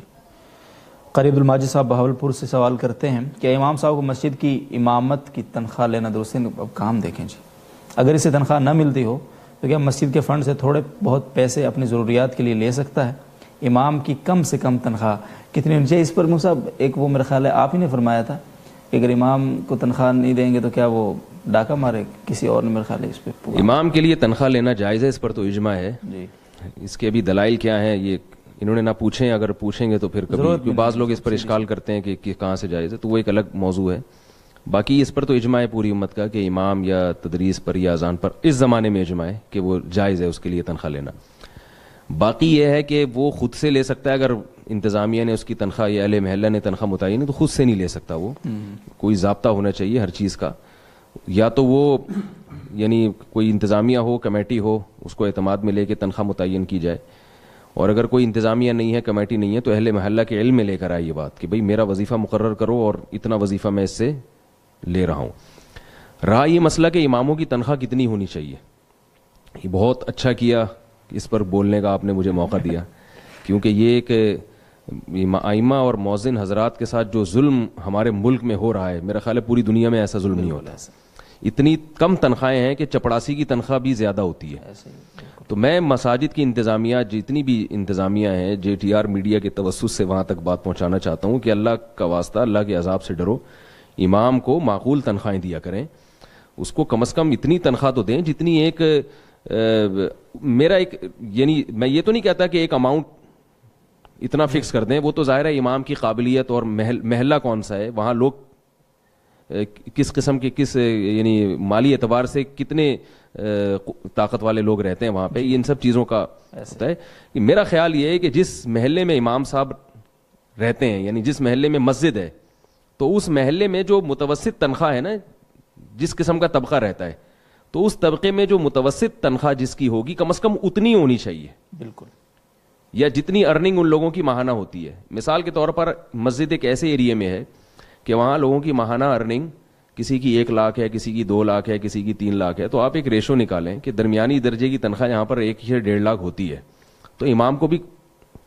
قریب الماجد صاحب بہاولپور سے سوال کرتے ہیں کہ امام صاحب کو مسجد کی امامت کی تنخواہ لینا درست ہے؟ اب کام دیکھیں جی، اگر اسے تنخواہ نہ ملتی ہو تو کیا مسجد کے فنڈ سے تھوڑے بہت پیسے اپنی ضروریات کے لیے لے سکتا ہے؟ امام کی کم سے کم تنخواہ کتنی ہونی چاہیے؟ اس پر صاحب ایک وہ میرا خیال ہے آپ ہی نے فرمایا تھا کہ اگر امام کو تنخواہ نہیں دیں گے تو کیا وہ ڈاکہ مارے کسی اور نے، میرا خیال ہے اس پہ امام کے لیے تنخواہ لینا جائز ہے، اس پر تو اجماع ہے. جی. اس کے ابھی دلائل کیا ہیں یہ انہوں نے نہ پوچھیں، اگر پوچھیں گے تو پھر کبھی بعض لوگ اس پر اشکال کرتے ہیں کہ کہاں سے جائز ہے، تو وہ ایک الگ موضوع ہے. باقی اس پر تو اجماع ہے پوری امت کا کہ امام یا تدریس پر یا اذان پر اس زمانے میں اجماع ہے کہ وہ جائز ہے اس کے لیے تنخواہ لینا. باقی یہ ہے کہ وہ خود سے لے سکتا ہے، اگر انتظامیہ نے اس کی تنخواہ یا اہل محلہ نے تنخواہ متعین ہے تو خود سے نہیں لے سکتا. وہ کوئی ضابطہ ہونا چاہیے ہر چیز کا، یا تو وہ یعنی کوئی انتظامیہ ہو، کمیٹی ہو، اس کو اعتماد میں لے کے تنخواہ متعین کی جائے. اور اگر کوئی انتظامیہ نہیں ہے، کمیٹی نہیں ہے، تو اہل محلہ کے علم میں لے کر آئے یہ بات کہ بھئی میرا وظیفہ مقرر کرو اور اتنا وظیفہ میں اس سے لے رہا ہوں. رہا یہ مسئلہ کہ اماموں کی تنخواہ کتنی ہونی چاہیے، یہ بہت اچھا کیا اس پر بولنے کا آپ نے مجھے موقع دیا، کیونکہ یہ ایک ائمہ اور مؤذن حضرات کے ساتھ جو ظلم ہمارے ملک میں ہو رہا ہے، میرا خیال ہے پوری دنیا میں ایسا ظلم نہیں ہوتا. اتنی کم تنخواہیں ہیں کہ چپڑاسی کی تنخواہ بھی زیادہ ہوتی ہے. تو میں مساجد کی انتظامیہ، جتنی بھی انتظامیہ ہیں، JTR میڈیا کے توسط سے وہاں تک بات پہنچانا چاہتا ہوں کہ اللہ کا واسطہ، اللہ کے عذاب سے ڈرو، امام کو معقول تنخواہیں دیا کریں. اس کو کم از کم اتنی تنخواہ تو دیں جتنی ایک میرا ایک، یعنی میں یہ تو نہیں کہتا کہ ایک اماؤنٹ اتنا فکس کر دیں، وہ تو ظاہر ہے امام کی قابلیت اور محلہ کون سا ہے، وہاں لوگ کس قسم کے، کس یعنی مالی اعتبار سے کتنے طاقت والے لوگ رہتے ہیں وہاں پہ، ان سب چیزوں کا ہوتا ہے. میرا خیال یہ ہے کہ جس محلے میں امام صاحب رہتے ہیں، یعنی جس محلے میں مسجد ہے، تو اس محلے میں جو متوسط تنخواہ ہے نا، جس قسم کا طبقہ رہتا ہے، تو اس طبقے میں جو متوسط تنخواہ جس کی ہوگی کم از کم اتنی ہونی چاہیے. بالکل. یا جتنی ارننگ ان لوگوں کی ماہانہ ہوتی ہے. مثال کے طور پر مسجد ایک ایسے ایریے میں ہے کہ وہاں لوگوں کی ماہانہ ارننگ کسی کی 1 لاکھ ہے، کسی کی 2 لاکھ ہے، کسی کی 3 لاکھ ہے. تو آپ ایک ریشو نکالیں کہ درمیانی درجے کی تنخواہ یہاں پر 1 سے 1.5 لاکھ ہوتی ہے، تو امام کو بھی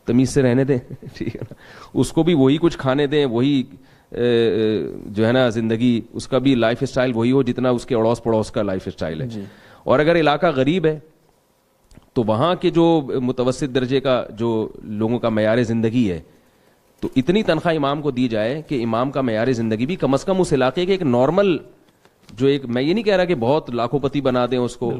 تمیز سے رہنے دیں، ٹھیک ہے نا، اس کو بھی وہی کچھ کھانے دیں، وہی جو ہے نا زندگی، اس کا بھی لائف اسٹائل وہی ہو جتنا اس کے اڑوس پڑوس کا لائف اسٹائل ہے. اور اگر علاقہ غریب ہے تو وہاں کے جو متوسط درجے کا جو لوگوں کا معیار زندگی ہے، تو اتنی تنخواہ امام کو دی جائے کہ امام کا معیار زندگی بھی کم از کم اس علاقے کے ایک نارمل، جو ایک، میں یہ نہیں کہہ رہا کہ بہت لاکھوں پتی بنا دیں اس کو،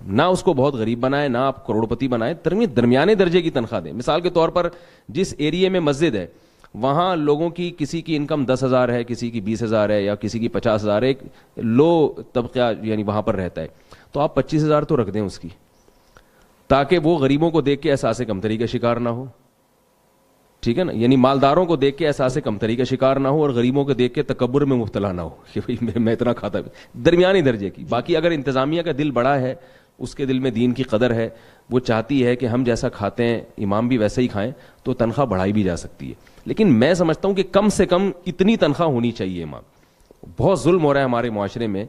نہ اس کو بہت غریب بنائے، نہ آپ کروڑ پتی بنائے، درمیانے درجے کی تنخواہ دیں. مثال کے طور پر جس ایریے میں مسجد ہے وہاں لوگوں کی کسی کی انکم 10,000 ہے، کسی کی 20,000 ہے، یا کسی کی 50,000 ہے، ایک لو طبقہ یعنی وہاں پر رہتا ہے، تو آپ 25,000 تو رکھ دیں اس کی، تاکہ وہ غریبوں کو دیکھ کے احساس کمتری کا شکار نہ ہو. ٹھیک ہے نا، یعنی مالداروں کو دیکھ کے احساس کمتری کا شکار نہ ہو، اور غریبوں کو دیکھ کے تکبر میں مبتلا نہ ہو کہ بھئی میں اتنا کھاتا بھی، درمیانی درجے کی. باقی اگر انتظامیہ کا دل بڑا ہے، اس کے دل میں دین کی قدر ہے، وہ چاہتی ہے کہ ہم جیسا کھاتے ہیں امام بھی ویسا ہی کھائیں، تو تنخواہ بڑھائی بھی جا سکتی ہے. لیکن میں سمجھتا ہوں کہ کم سے کم اتنی تنخواہ ہونی چاہیے. امام بہت ظلم ہو رہا ہے ہمارے معاشرے میں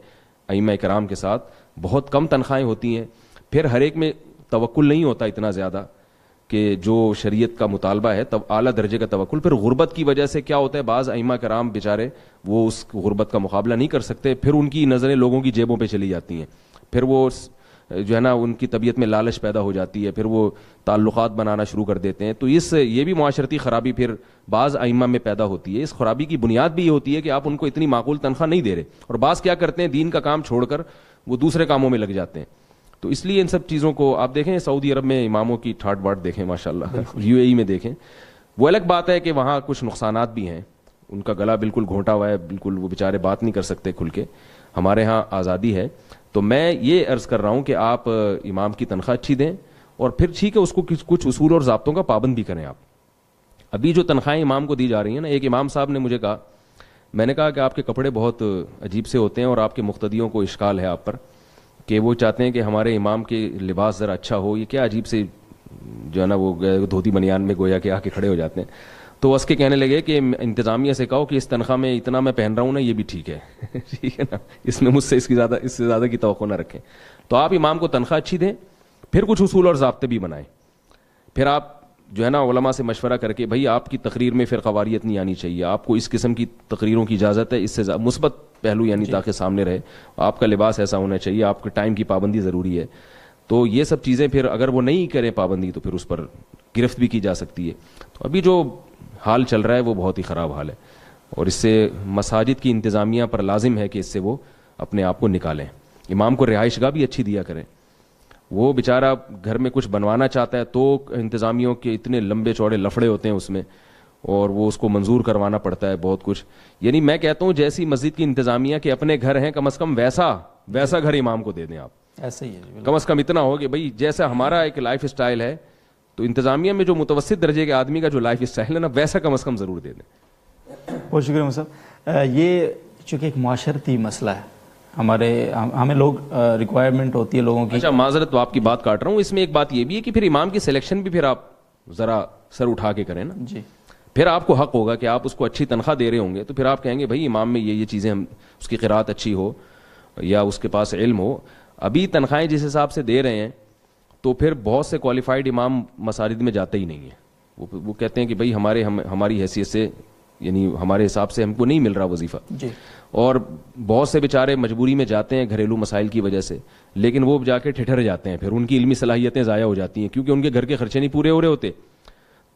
ائمہ کرام کے ساتھ، بہت کم تنخواہیں ہوتی ہیں، پھر ہر ایک میں توکل نہیں ہوتا اتنا زیادہ کہ جو شریعت کا مطالبہ ہے، تب اعلیٰ درجے کا توکل. پھر غربت کی وجہ سے کیا ہوتا ہے، بعض ائمہ کرام بیچارے وہ اس غربت کا مقابلہ نہیں کر سکتے، پھر ان کی نظریں لوگوں کی جیبوں پہ چلی جاتی ہیں، پھر وہ جو ہے نا ان کی طبیعت میں لالچ پیدا ہو جاتی ہے، پھر وہ تعلقات بنانا شروع کر دیتے ہیں. تو یہ بھی معاشرتی خرابی پھر بعض ائمہ میں پیدا ہوتی ہے. اس خرابی کی بنیاد بھی یہ ہوتی ہے کہ آپ ان کو اتنی معقول تنخواہ نہیں دے رہے، اور بعض کیا کرتے ہیں، دین کا کام چھوڑ کر وہ دوسرے کاموں میں لگ جاتے ہیں. تو اس لیے ان سب چیزوں کو آپ دیکھیں، سعودی عرب میں اماموں کی ٹھاٹ باٹ دیکھیں ماشاءاللہ، UAE میں دیکھیں. وہ الگ بات ہے کہ وہاں کچھ نقصانات بھی ہیں، ان کا گلا بالکل گھونٹا ہوا ہے، بالکل وہ بیچارے بات نہیں کر سکتے کھل کے. ہمارے ہاں آزادی ہے. تو میں یہ عرض کر رہا ہوں کہ آپ امام کی تنخواہ اچھی دیں اور پھر ٹھیک ہے اس کو کچھ اصول اور ضابطوں کا پابند بھی کریں آپ. ابھی جو تنخواہیں امام کو دی جا رہی ہیں نا, ایک امام صاحب نے مجھے کہا, میں نے کہا کہ آپ کے کپڑے بہت عجیب سے ہوتے ہیں اور آپ کے مقتدیوں کو اشکال ہے آپ پر کہ وہ چاہتے ہیں کہ ہمارے امام کے لباس ذرا اچھا ہو, یہ کیا عجیب سے جو ہے نا وہ دھوتی بنیان میں گویا کہ آ کے کھڑے ہو جاتے ہیں. تو اس کے کہنے لگے کہ انتظامیہ سے کہو کہ اس تنخواہ میں اتنا میں پہن رہا ہوں نا یہ بھی ٹھیک ہے ٹھیک ہے نا, اس میں مجھ سے اس سے زیادہ کی توقع نہ رکھیں. تو آپ امام کو تنخواہ اچھی دیں, پھر کچھ اصول اور ضابطے بھی بنائیں. پھر آپ جو ہے نا علماء سے مشورہ کر کے, بھائی آپ کی تقریر میں پھر قواریت نہیں آنی چاہیے, آپ کو اس قسم کی تقریروں کی اجازت ہے, اس سے مثبت پہلو یعنی تاکہ سامنے رہے, آپ کا لباس ایسا ہونا چاہیے, آپ کے ٹائم کی پابندی ضروری ہے. تو یہ سب چیزیں پھر اگر وہ نہیں کریں پابندی تو پھر اس پر گرفت بھی کی جا سکتی ہے. تو ابھی جو حال چل رہا ہے وہ بہت ہی خراب حال ہے, اور اس سے مساجد کی انتظامیہ پر لازم ہے کہ اس سے وہ اپنے آپ کو نکالیں. امام کو رہائش گاہ بھی اچھی دیا کریں. وہ بیچارہ گھر میں کچھ بنوانا چاہتا ہے تو انتظامیوں کے اتنے لمبے چوڑے لفڑے ہوتے ہیں اس میں, اور وہ اس کو منظور کروانا پڑتا ہے بہت کچھ. یعنی میں کہتا ہوں جیسی مسجد کی انتظامیہ کے اپنے گھر ہیں, کم از کم ویسا گھر امام کو دے دیں آپ. ایسا ہی ہے, کم از کم اتنا ہو کہ بھائی جیسا ہمارا ایک لائف اسٹائل ہے تو انتظامیہ میں جو متوسط درجے کے آدمی کا جو لائف اسٹائل ہے نا ویسا کم از کم ضرور دے دیں. بہت شکریہ صاحب. یہ چونکہ ایک معاشرتی مسئلہ ہے, ہمیں لوگ ریکوائرمنٹ ہوتی ہے لوگوں کی. اچھا معذرت تو آپ کی بات کاٹ رہا ہوں, اس میں ایک بات یہ بھی ہے کہ پھر امام کی سلیکشن بھی پھر آپ ذرا سر اٹھا کے کریں نا جی. پھر آپ کو حق ہوگا کہ آپ اس کو اچھی تنخواہ دے رہے ہوں گے تو پھر آپ کہیں گے بھائی امام میں یہ چیزیں, اس کی قرات اچھی ہو یا اس کے پاس علم ہو. ابھی تنخواہیں جس حساب سے دے رہے ہیں تو پھر بہت سے کوالیفائڈ امام مساجد میں جاتے ہی نہیں ہیں. وہ کہتے ہیں کہ بھائی ہماری حیثیت سے یعنی ہمارے حساب سے ہم کو نہیں مل رہا وظیفہ جی. اور بہت سے بیچارے مجبوری میں جاتے ہیں گھریلو مسائل کی وجہ سے, لیکن وہ جا کے ٹھٹر جاتے ہیں, پھر ان کی علمی صلاحیتیں ضائع ہو جاتی ہیں کیونکہ ان کے گھر کے خرچے نہیں پورے ہو رہے ہوتے.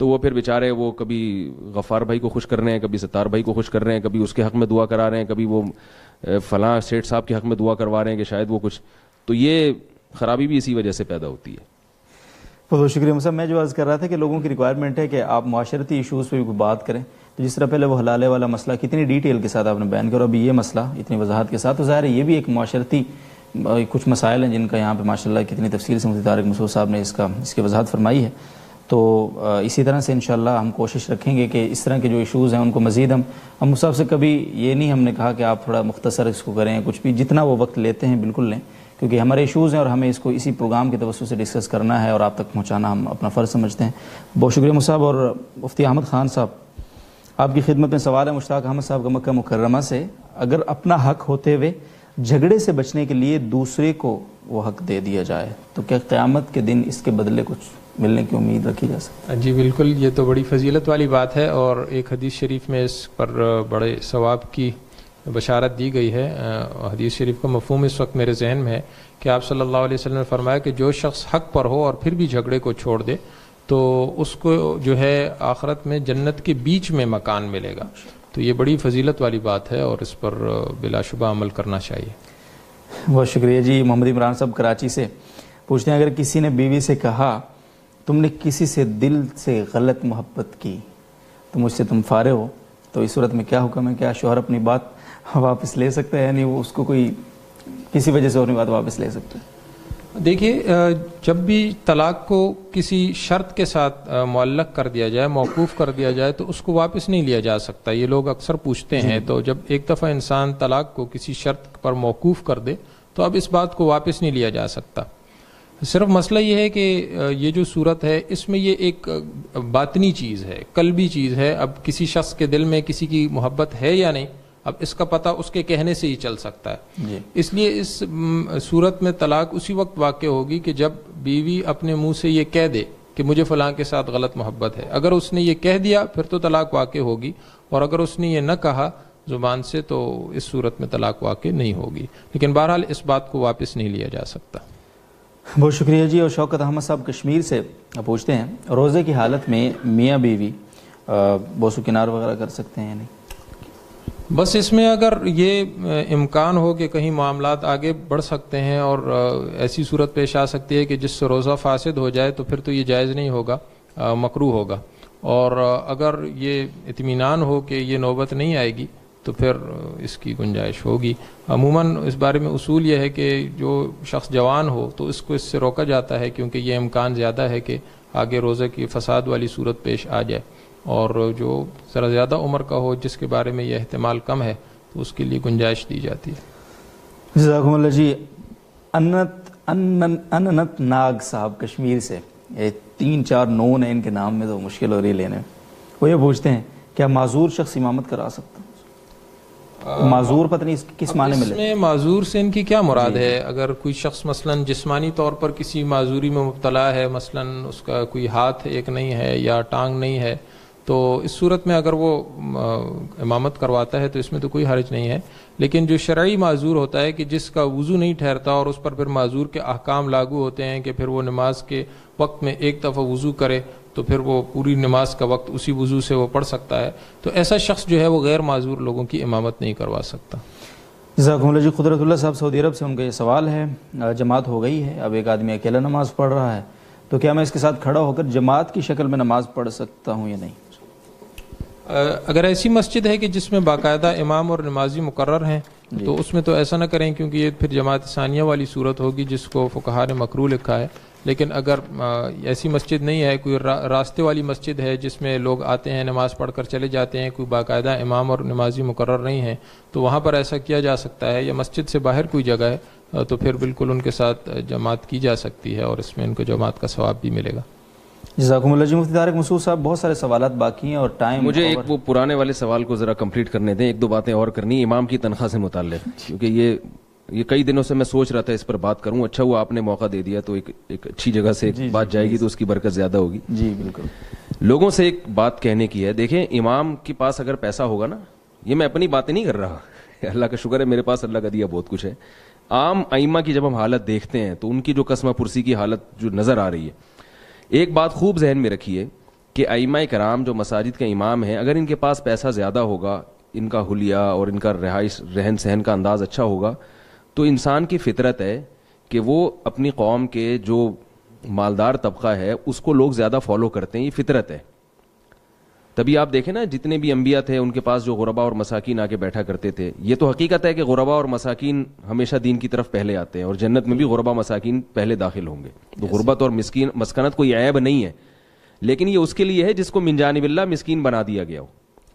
تو وہ پھر بیچارے وہ کبھی غفار بھائی کو خوش کر رہے ہیں, کبھی ستار بھائی کو خوش کر رہے ہیں, کبھی اس کے حق میں دعا کرا رہے ہیں, کبھی وہ فلاں سیٹھ صاحب کے حق میں دعا کروا رہے ہیں کہ شاید وہ کچھ. تو یہ خرابی بھی اسی وجہ سے پیدا ہوتی ہے. بہت شکریہ صاحب. میں جو عرض کر رہا تھا کہ لوگوں کی ریکوائرمنٹ ہے کہ آپ معاشرتی ایشوز پہ بھی کوئی بات کریں. تو جس طرح پہلے وہ حلالے والا مسئلہ کتنی ڈیٹیل کے ساتھ آپ نے بیان کرا, ابھی یہ مسئلہ اتنی وضاحت کے ساتھ, تو ظاہر ہے یہ بھی ایک معاشرتی کچھ مسائل ہیں جن کا یہاں پہ ماشاءاللہ کتنی تفصیل سے مفتی طارق مسعود صاحب نے اس کی وضاحت فرمائی ہے. تو اسی طرح سے انشاءاللہ ہم کوشش رکھیں گے کہ اس طرح کے جو ایشوز ہیں ان کو مزید ہم صاحب سے کبھی یہ نہیں ہم نے کہا کہ آپ تھوڑا مختصر اس کو کریں, کچھ بھی جتنا وہ وقت لیتے ہیں بالکل لیں, کیونکہ ہمارے ایشوز ہیں اور ہمیں اس کو اسی پروگرام کے توسط سے ڈسکس کرنا ہے اور آپ تک پہنچانا ہم اپنا فرض سمجھتے ہیں. بہت شکریہ مصعب. اور مفتی احمد خان صاحب آپ کی خدمت میں سوال ہے مشتاق احمد صاحب کا مکہ مکرمہ سے, اگر اپنا حق ہوتے ہوئے جھگڑے سے بچنے کے لیے دوسرے کو وہ حق دے دیا جائے تو کیا قیامت کے دن اس کے بدلے کچھ ملنے کی امید رکھی جا سکتی؟ جی بالکل, یہ تو بڑی فضیلت والی بات ہے, اور ایک حدیث شریف میں اس پر بڑے ثواب کی بشارت دی گئی ہے. حدیث شریف کا مفہوم اس وقت میرے ذہن میں ہے کہ آپ صلی اللہ علیہ وسلم نے فرمایا کہ جو شخص حق پر ہو اور پھر بھی جھگڑے کو چھوڑ دے تو اس کو جو ہے آخرت میں جنت کے بیچ میں مکان ملے گا. تو یہ بڑی فضیلت والی بات ہے اور اس پر بلا شبہ عمل کرنا چاہیے. بہت شکریہ جی. محمد عمران صاحب کراچی سے پوچھتے ہیں, اگر کسی نے بیوی سے کہا تم نے کسی سے دل سے غلط محبت کی تو مجھ سے تم فارغ ہو, تو اس صورت میں کیا حکم ہے؟ کیا شوہر اپنی بات واپس لے سکتا ہے, یعنی وہ اس کو کوئی کسی وجہ سے اپنی بات واپس لے سکتا ہے؟ دیکھیے, جب بھی طلاق کو کسی شرط کے ساتھ معلق کر دیا جائے, موقوف کر دیا جائے, تو اس کو واپس نہیں لیا جا سکتا. یہ لوگ اکثر پوچھتے ہیں. تو جب ایک دفعہ انسان طلاق کو کسی شرط پر موقوف کر دے تو اب اس بات کو واپس نہیں لیا جا سکتا. صرف مسئلہ یہ ہے کہ یہ جو صورت ہے اس میں یہ ایک باطنی چیز ہے, قلبی چیز ہے. اب کسی شخص کے دل میں کسی کی محبت ہے یا نہیں, اب اس کا پتہ اس کے کہنے سے ہی چل سکتا ہے. اس لیے اس صورت میں طلاق اسی وقت واقع ہوگی کہ جب بیوی اپنے منہ سے یہ کہہ دے کہ مجھے فلاں کے ساتھ غلط محبت ہے. اگر اس نے یہ کہہ دیا پھر تو طلاق واقع ہوگی, اور اگر اس نے یہ نہ کہا زبان سے تو اس صورت میں طلاق واقع نہیں ہوگی. لیکن بہرحال اس بات کو واپس نہیں لیا جا سکتا. بہت شکریہ جی. اور شوکت احمد صاحب کشمیر سے پوچھتے ہیں, روزے کی حالت میں میاں بیوی بوسو کنار وغیرہ کر سکتے ہیں یا نہیں؟ بس اس میں اگر یہ امکان ہو کہ کہیں معاملات آگے بڑھ سکتے ہیں اور ایسی صورت پیش آ سکتی ہے کہ جس سے روزہ فاسد ہو جائے تو پھر تو یہ جائز نہیں ہوگا, مکروہ ہوگا. اور اگر یہ اطمینان ہو کہ یہ نوبت نہیں آئے گی تو پھر اس کی گنجائش ہوگی. عموماً اس بارے میں اصول یہ ہے کہ جو شخص جوان ہو تو اس کو اس سے روکا جاتا ہے کیونکہ یہ امکان زیادہ ہے کہ آگے روزہ کی فساد والی صورت پیش آ جائے, اور جو ذرا زیادہ عمر کا ہو جس کے بارے میں یہ احتمال کم ہے تو اس کے لیے گنجائش دی جاتی ہے. جزاکم اللہ جی. اننت ناگ صاحب کشمیر سے, یہ 3-4 نون ہیں ان کے نام میں, تو مشکل ہو رہی ہے لینے میں. وہ یہ پوچھتے ہیں کیا معذور شخص امامت کرا سکتا؟ معذور پتہ نہیں کس معنی میں اس میں معذور سے ان کی کیا مراد ہے؟ اگر کوئی شخص مثلاً جسمانی طور پر کسی معذوری میں مبتلا ہے, مثلاً اس کا کوئی ہاتھ ایک نہیں ہے یا ٹانگ نہیں ہے, تو اس صورت میں اگر وہ امامت کرواتا ہے تو اس میں تو کوئی حرج نہیں ہے. لیکن جو شرعی معذور ہوتا ہے کہ جس کا وضو نہیں ٹھہرتا اور اس پر پھر معذور کے احکام لاگو ہوتے ہیں کہ پھر وہ نماز کے وقت میں ایک دفعہ وضو کرے تو پھر وہ پوری نماز کا وقت اسی وضو سے وہ پڑھ سکتا ہے, تو ایسا شخص جو ہے وہ غیر معذور لوگوں کی امامت نہیں کروا سکتا. جزاکم اللہ جی. قدرت اللہ صاحب سعودی عرب سے, ان کا یہ سوال ہے, جماعت ہو گئی ہے, اب ایک آدمی اکیلا نماز پڑھ رہا ہے, تو کیا میں اس کے ساتھ کھڑا ہو کر جماعت کی شکل میں نماز پڑھ سکتا ہوں یا نہیں؟ اگر ایسی مسجد ہے کہ جس میں باقاعدہ امام اور نمازی مقرر ہیں تو اس میں تو ایسا نہ کریں, کیونکہ یہ پھر جماعت ثانیہ والی صورت ہوگی جس کو فقہا نے مکروہ لکھا ہے. لیکن اگر ایسی مسجد نہیں ہے, کوئی راستے والی مسجد ہے جس میں لوگ آتے ہیں نماز پڑھ کر چلے جاتے ہیں, کوئی باقاعدہ امام اور نمازی مقرر نہیں ہیں, تو وہاں پر ایسا کیا جا سکتا ہے. یا مسجد سے باہر کوئی جگہ ہے تو پھر بالکل ان کے ساتھ جماعت کی جا سکتی ہے اور اس میں ان کو جماعت کا ثواب بھی ملے گا. جزاکم اللہ جی. مفتی طارق مسعود صاحب, بہت سارے سوالات باقی ہیں اور ٹائم, مجھے ایک وہ پرانے والے سوال کو ذرا کمپلیٹ کرنے دیں, 1-2 باتیں اور کرنی امام کی تنخواہ سے متعلق, کیونکہ یہ کئی دنوں سے میں سوچ رہا تھا اس پر بات کروں. اچھا ہوا آپ نے موقع دے دیا, تو ایک اچھی جگہ سے بات جائے گی تو اس کی برکت زیادہ ہوگی. جی بالکل. لوگوں سے ایک بات کہنے کی ہے, دیکھیں امام کے پاس اگر پیسہ ہوگا نا, یہ میں اپنی باتیں نہیں کر رہا, اللہ کا شکر ہے میرے پاس اللہ کا دیا بہت کچھ ہے. عام ائمہ کی جب ہم حالت دیکھتے ہیں تو ان کی جو قسمہ پرسی کی حالت جو نظر آ رہی ہے, ایک بات خوب ذہن میں رکھیے کہ ائمہ کرام جو مساجد کے امام ہیں, اگر ان کے پاس پیسہ زیادہ ہوگا, ان کا حلیہ اور ان کا رہن سہن کا انداز اچھا ہوگا, تو انسان کی فطرت ہے کہ وہ اپنی قوم کے جو مالدار طبقہ ہے اس کو لوگ زیادہ فالو کرتے ہیں, یہ فطرت ہے. تبھی آپ دیکھیں نا جتنے بھی انبیاء تھے ان کے پاس جو غربا اور مساکین آ کے بیٹھا کرتے تھے, یہ تو حقیقت ہے کہ غربا اور مساکین ہمیشہ دین کی طرف پہلے آتے ہیں, اور جنت میں بھی غربا مساکین پہلے داخل ہوں گے. تو غربت اور مسکنت کوئی عیب نہیں ہے, لیکن یہ اس کے لیے ہے جس کو من جانب اللہ مسکین بنا دیا گیا ہو.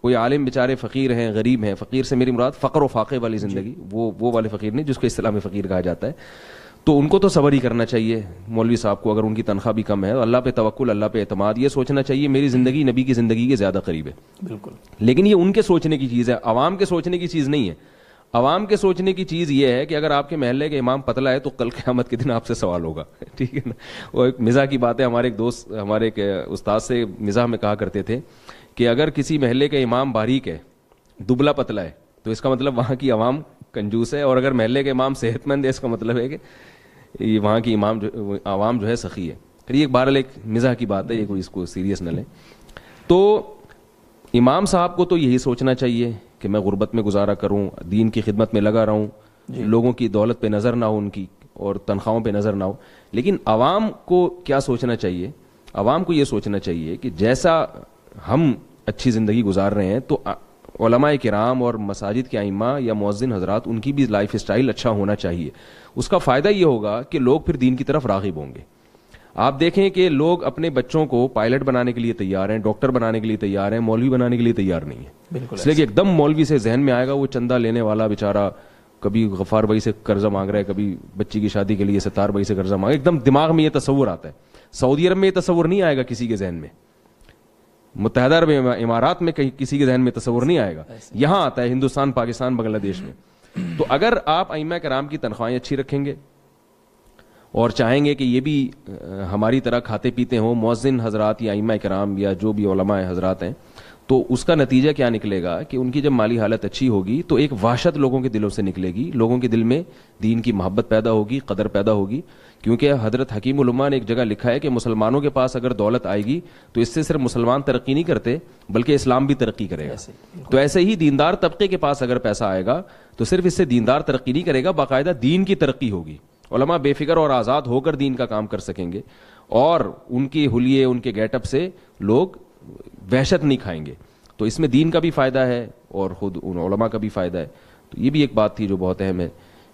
کوئی عالم بیچارے فقیر ہیں, غریب ہیں, فقیر سے میری مراد فقر و فاقے والی زندگی, وہ والے فقیر نہیں جس کو اصطلاح میں فقیر کہا جاتا ہے, تو ان کو تو صبر ہی کرنا چاہیے. مولوی صاحب کو اگر ان کی تنخواہ بھی کم ہے, اللہ پہ توکل, اللہ پہ اعتماد, یہ سوچنا چاہیے میری زندگی نبی کی زندگی کے زیادہ قریب ہے. بالکل. لیکن یہ ان کے سوچنے کی چیز ہے, عوام کے سوچنے کی چیز نہیں ہے. عوام کے سوچنے کی چیز یہ ہے کہ اگر آپ کے محلے کے امام پتلا ہے تو کل قیامت کے دن آپ سے سوال ہوگا. ٹھیک ہے نا. وہ ایک مزاح کی بات ہے, ہمارے ایک دوست ہمارے ایک استاد سے مزاح میں کہا کرتے تھے کہ اگر کسی محلے کے امام باریک ہے, دبلا پتلا ہے, تو اس کا مطلب وہاں کی عوام کنجوس ہے, اور اگر محلے کے امام صحت مند ہے اس کا مطلب ہے کہ یہ وہاں کی عوام جو ہے سخی ہے. یہ بہرحال ایک مزاح کی بات ہے, یہ کوئی اس کو سیریس نہ لیں. تو امام صاحب کو تو یہی سوچنا چاہیے کہ میں غربت میں گزارا کروں, دین کی خدمت میں لگا رہوں, لوگوں کی دولت پہ نظر نہ ہو ان کی, اور تنخواہوں پہ نظر نہ ہو. لیکن عوام کو کیا سوچنا چاہیے؟ عوام کو یہ سوچنا چاہیے کہ جیسا ہم اچھی زندگی گزار رہے ہیں تو علماء کرام اور مساجد کے ائمہ یا مؤذن حضرات ان کی بھی لائف سٹائل اچھا ہونا چاہیے. اس کا فائدہ یہ ہوگا کہ لوگ پھر دین کی طرف راغب ہوں گے. آپ دیکھیں کہ لوگ اپنے بچوں کو پائلٹ بنانے کے لیے تیار ہیں, ڈاکٹر بنانے کے لیے تیار ہیں, مولوی بنانے کے لیے تیار نہیں ہے. اس لیے کہ ایک دم مولوی سے ذہن میں آئے گا وہ چندہ لینے والا بیچارہ, کبھی غفار بھائی سے قرضہ مانگ رہا ہے, کبھی بچی کی شادی کے لیے ستار بھائی سے قرضہ مانگ, ایک دم دماغ میں یہ تصور آتا ہے. سعودی عرب میں یہ تصور نہیں آئے گا کسی کے ذہن میں, متحدہ عرب امارات میں کہیں کسی کے ذہن میں تصور نہیں آئے گا, یہاں آتا ہے ہندوستان, پاکستان, بنگلہ دیش میں. تو اگر آپ ائمہ کرام کی تنخواہیں اچھی رکھیں گے اور چاہیں گے کہ یہ بھی ہماری طرح کھاتے پیتے ہوں, مؤذن حضرات یا ائمہ کرام یا جو بھی علماء حضرات ہیں, تو اس کا نتیجہ کیا نکلے گا کہ ان کی جب مالی حالت اچھی ہوگی تو ایک وحشت لوگوں کے دلوں سے نکلے گی, لوگوں کے دل میں دین کی محبت پیدا ہوگی, قدر پیدا ہوگی. کیونکہ حضرت حکیم الامہ نے ایک جگہ لکھا ہے کہ مسلمانوں کے پاس اگر دولت آئے گی تو اس سے صرف مسلمان ترقی نہیں کرتے بلکہ اسلام بھی ترقی کرے گا. تو ایسے ہی دیندار طبقے کے پاس اگر پیسہ آئے گا تو صرف اس سے دیندار ترقی نہیں کرے گا, باقاعدہ دین کی ترقی ہوگی. علماء بے فکر اور آزاد ہو کر دین کا کام کر سکیں گے, اور ان کی حلیے, ان کے گیٹ اپ سے لوگ وحشت نہیں کھائیں گے. تو اس میں دین کا بھی فائدہ ہے اور خود ان علماء کا بھی فائدہ ہے. تو یہ بھی ایک بات تھی جو بہت اہم ہے,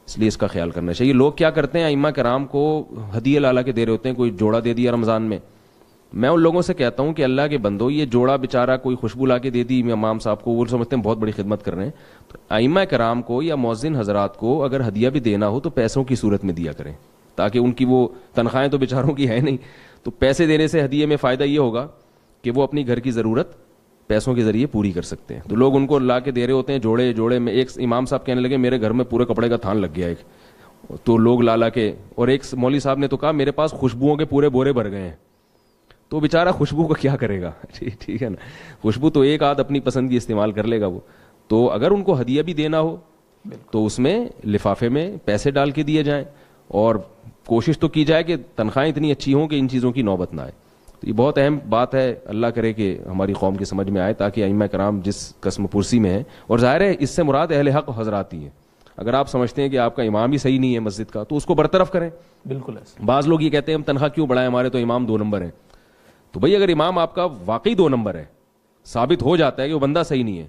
اس لیے اس کا خیال کرنا چاہیے. لوگ کیا کرتے ہیں, ائمہ کرام کو ہدیے لا کے دے رہے ہوتے ہیں, کوئی جوڑا دے دیا رمضان میں. میں ان لوگوں سے کہتا ہوں کہ اللہ کے بندو, یہ جوڑا بیچارہ کوئی خوشبو لا کے دے دی امام صاحب کو, وہ سمجھتے ہیں بہت بڑی خدمت کر رہے ہیں. تو ائمہ کرام کو یا مؤذن حضرات کو اگر ہدیہ بھی دینا ہو تو پیسوں کی صورت میں دیا کریں, تاکہ ان کی وہ تنخواہیں تو بیچاروں کی ہے نہیں, تو پیسے دینے سے ہدیے میں فائدہ یہ ہوگا کہ وہ اپنی گھر کی ضرورت پیسوں کے ذریعے پوری کر سکتے ہیں. تو لوگ ان کو لا کے دے رہے ہوتے ہیں جوڑے میں. ایک امام صاحب کہنے لگے میرے گھر میں پورے کپڑے کا تھان لگ گیا ایک, تو لوگ لا کے, اور ایک مولوی صاحب نے تو کہا میرے پاس خوشبوؤں کے پورے بورے بھر گئے ہیں. تو بیچارہ خوشبو کا کیا کرے گا, ٹھیک ہے نا, خوشبو تو ایک آدھ اپنی پسند کی استعمال کر لے گا وہ. تو اگر ان کو ہدیہ بھی دینا ہو تو اس میں لفافے میں پیسے ڈال کے دیے جائیں, اور کوشش تو کی جائے کہ تنخواہیں اتنی اچھی ہوں کہ ان چیزوں کی نوبت نہ آئے. تو یہ بہت اہم بات ہے, اللہ کرے کہ ہماری قوم کی سمجھ میں آئے, تاکہ ائمہ کرام جس قسم پرسی میں ہیں, اور ظاہر ہے اس سے مراد اہل حق حضرات ہی ہیں. اگر آپ سمجھتے ہیں کہ آپ کا امام ہی صحیح نہیں ہے مسجد کا, تو اس کو برطرف کریں. بالکل ایسا. بعض لوگ یہ کہتے ہیں ہم تنخواہ کیوں بڑھائیں, ہمارے تو امام 2 نمبر ہیں. تو بھئی اگر امام آپ کا واقعی 2 نمبر ہے, ثابت ہو جاتا ہے کہ وہ بندہ صحیح نہیں ہے,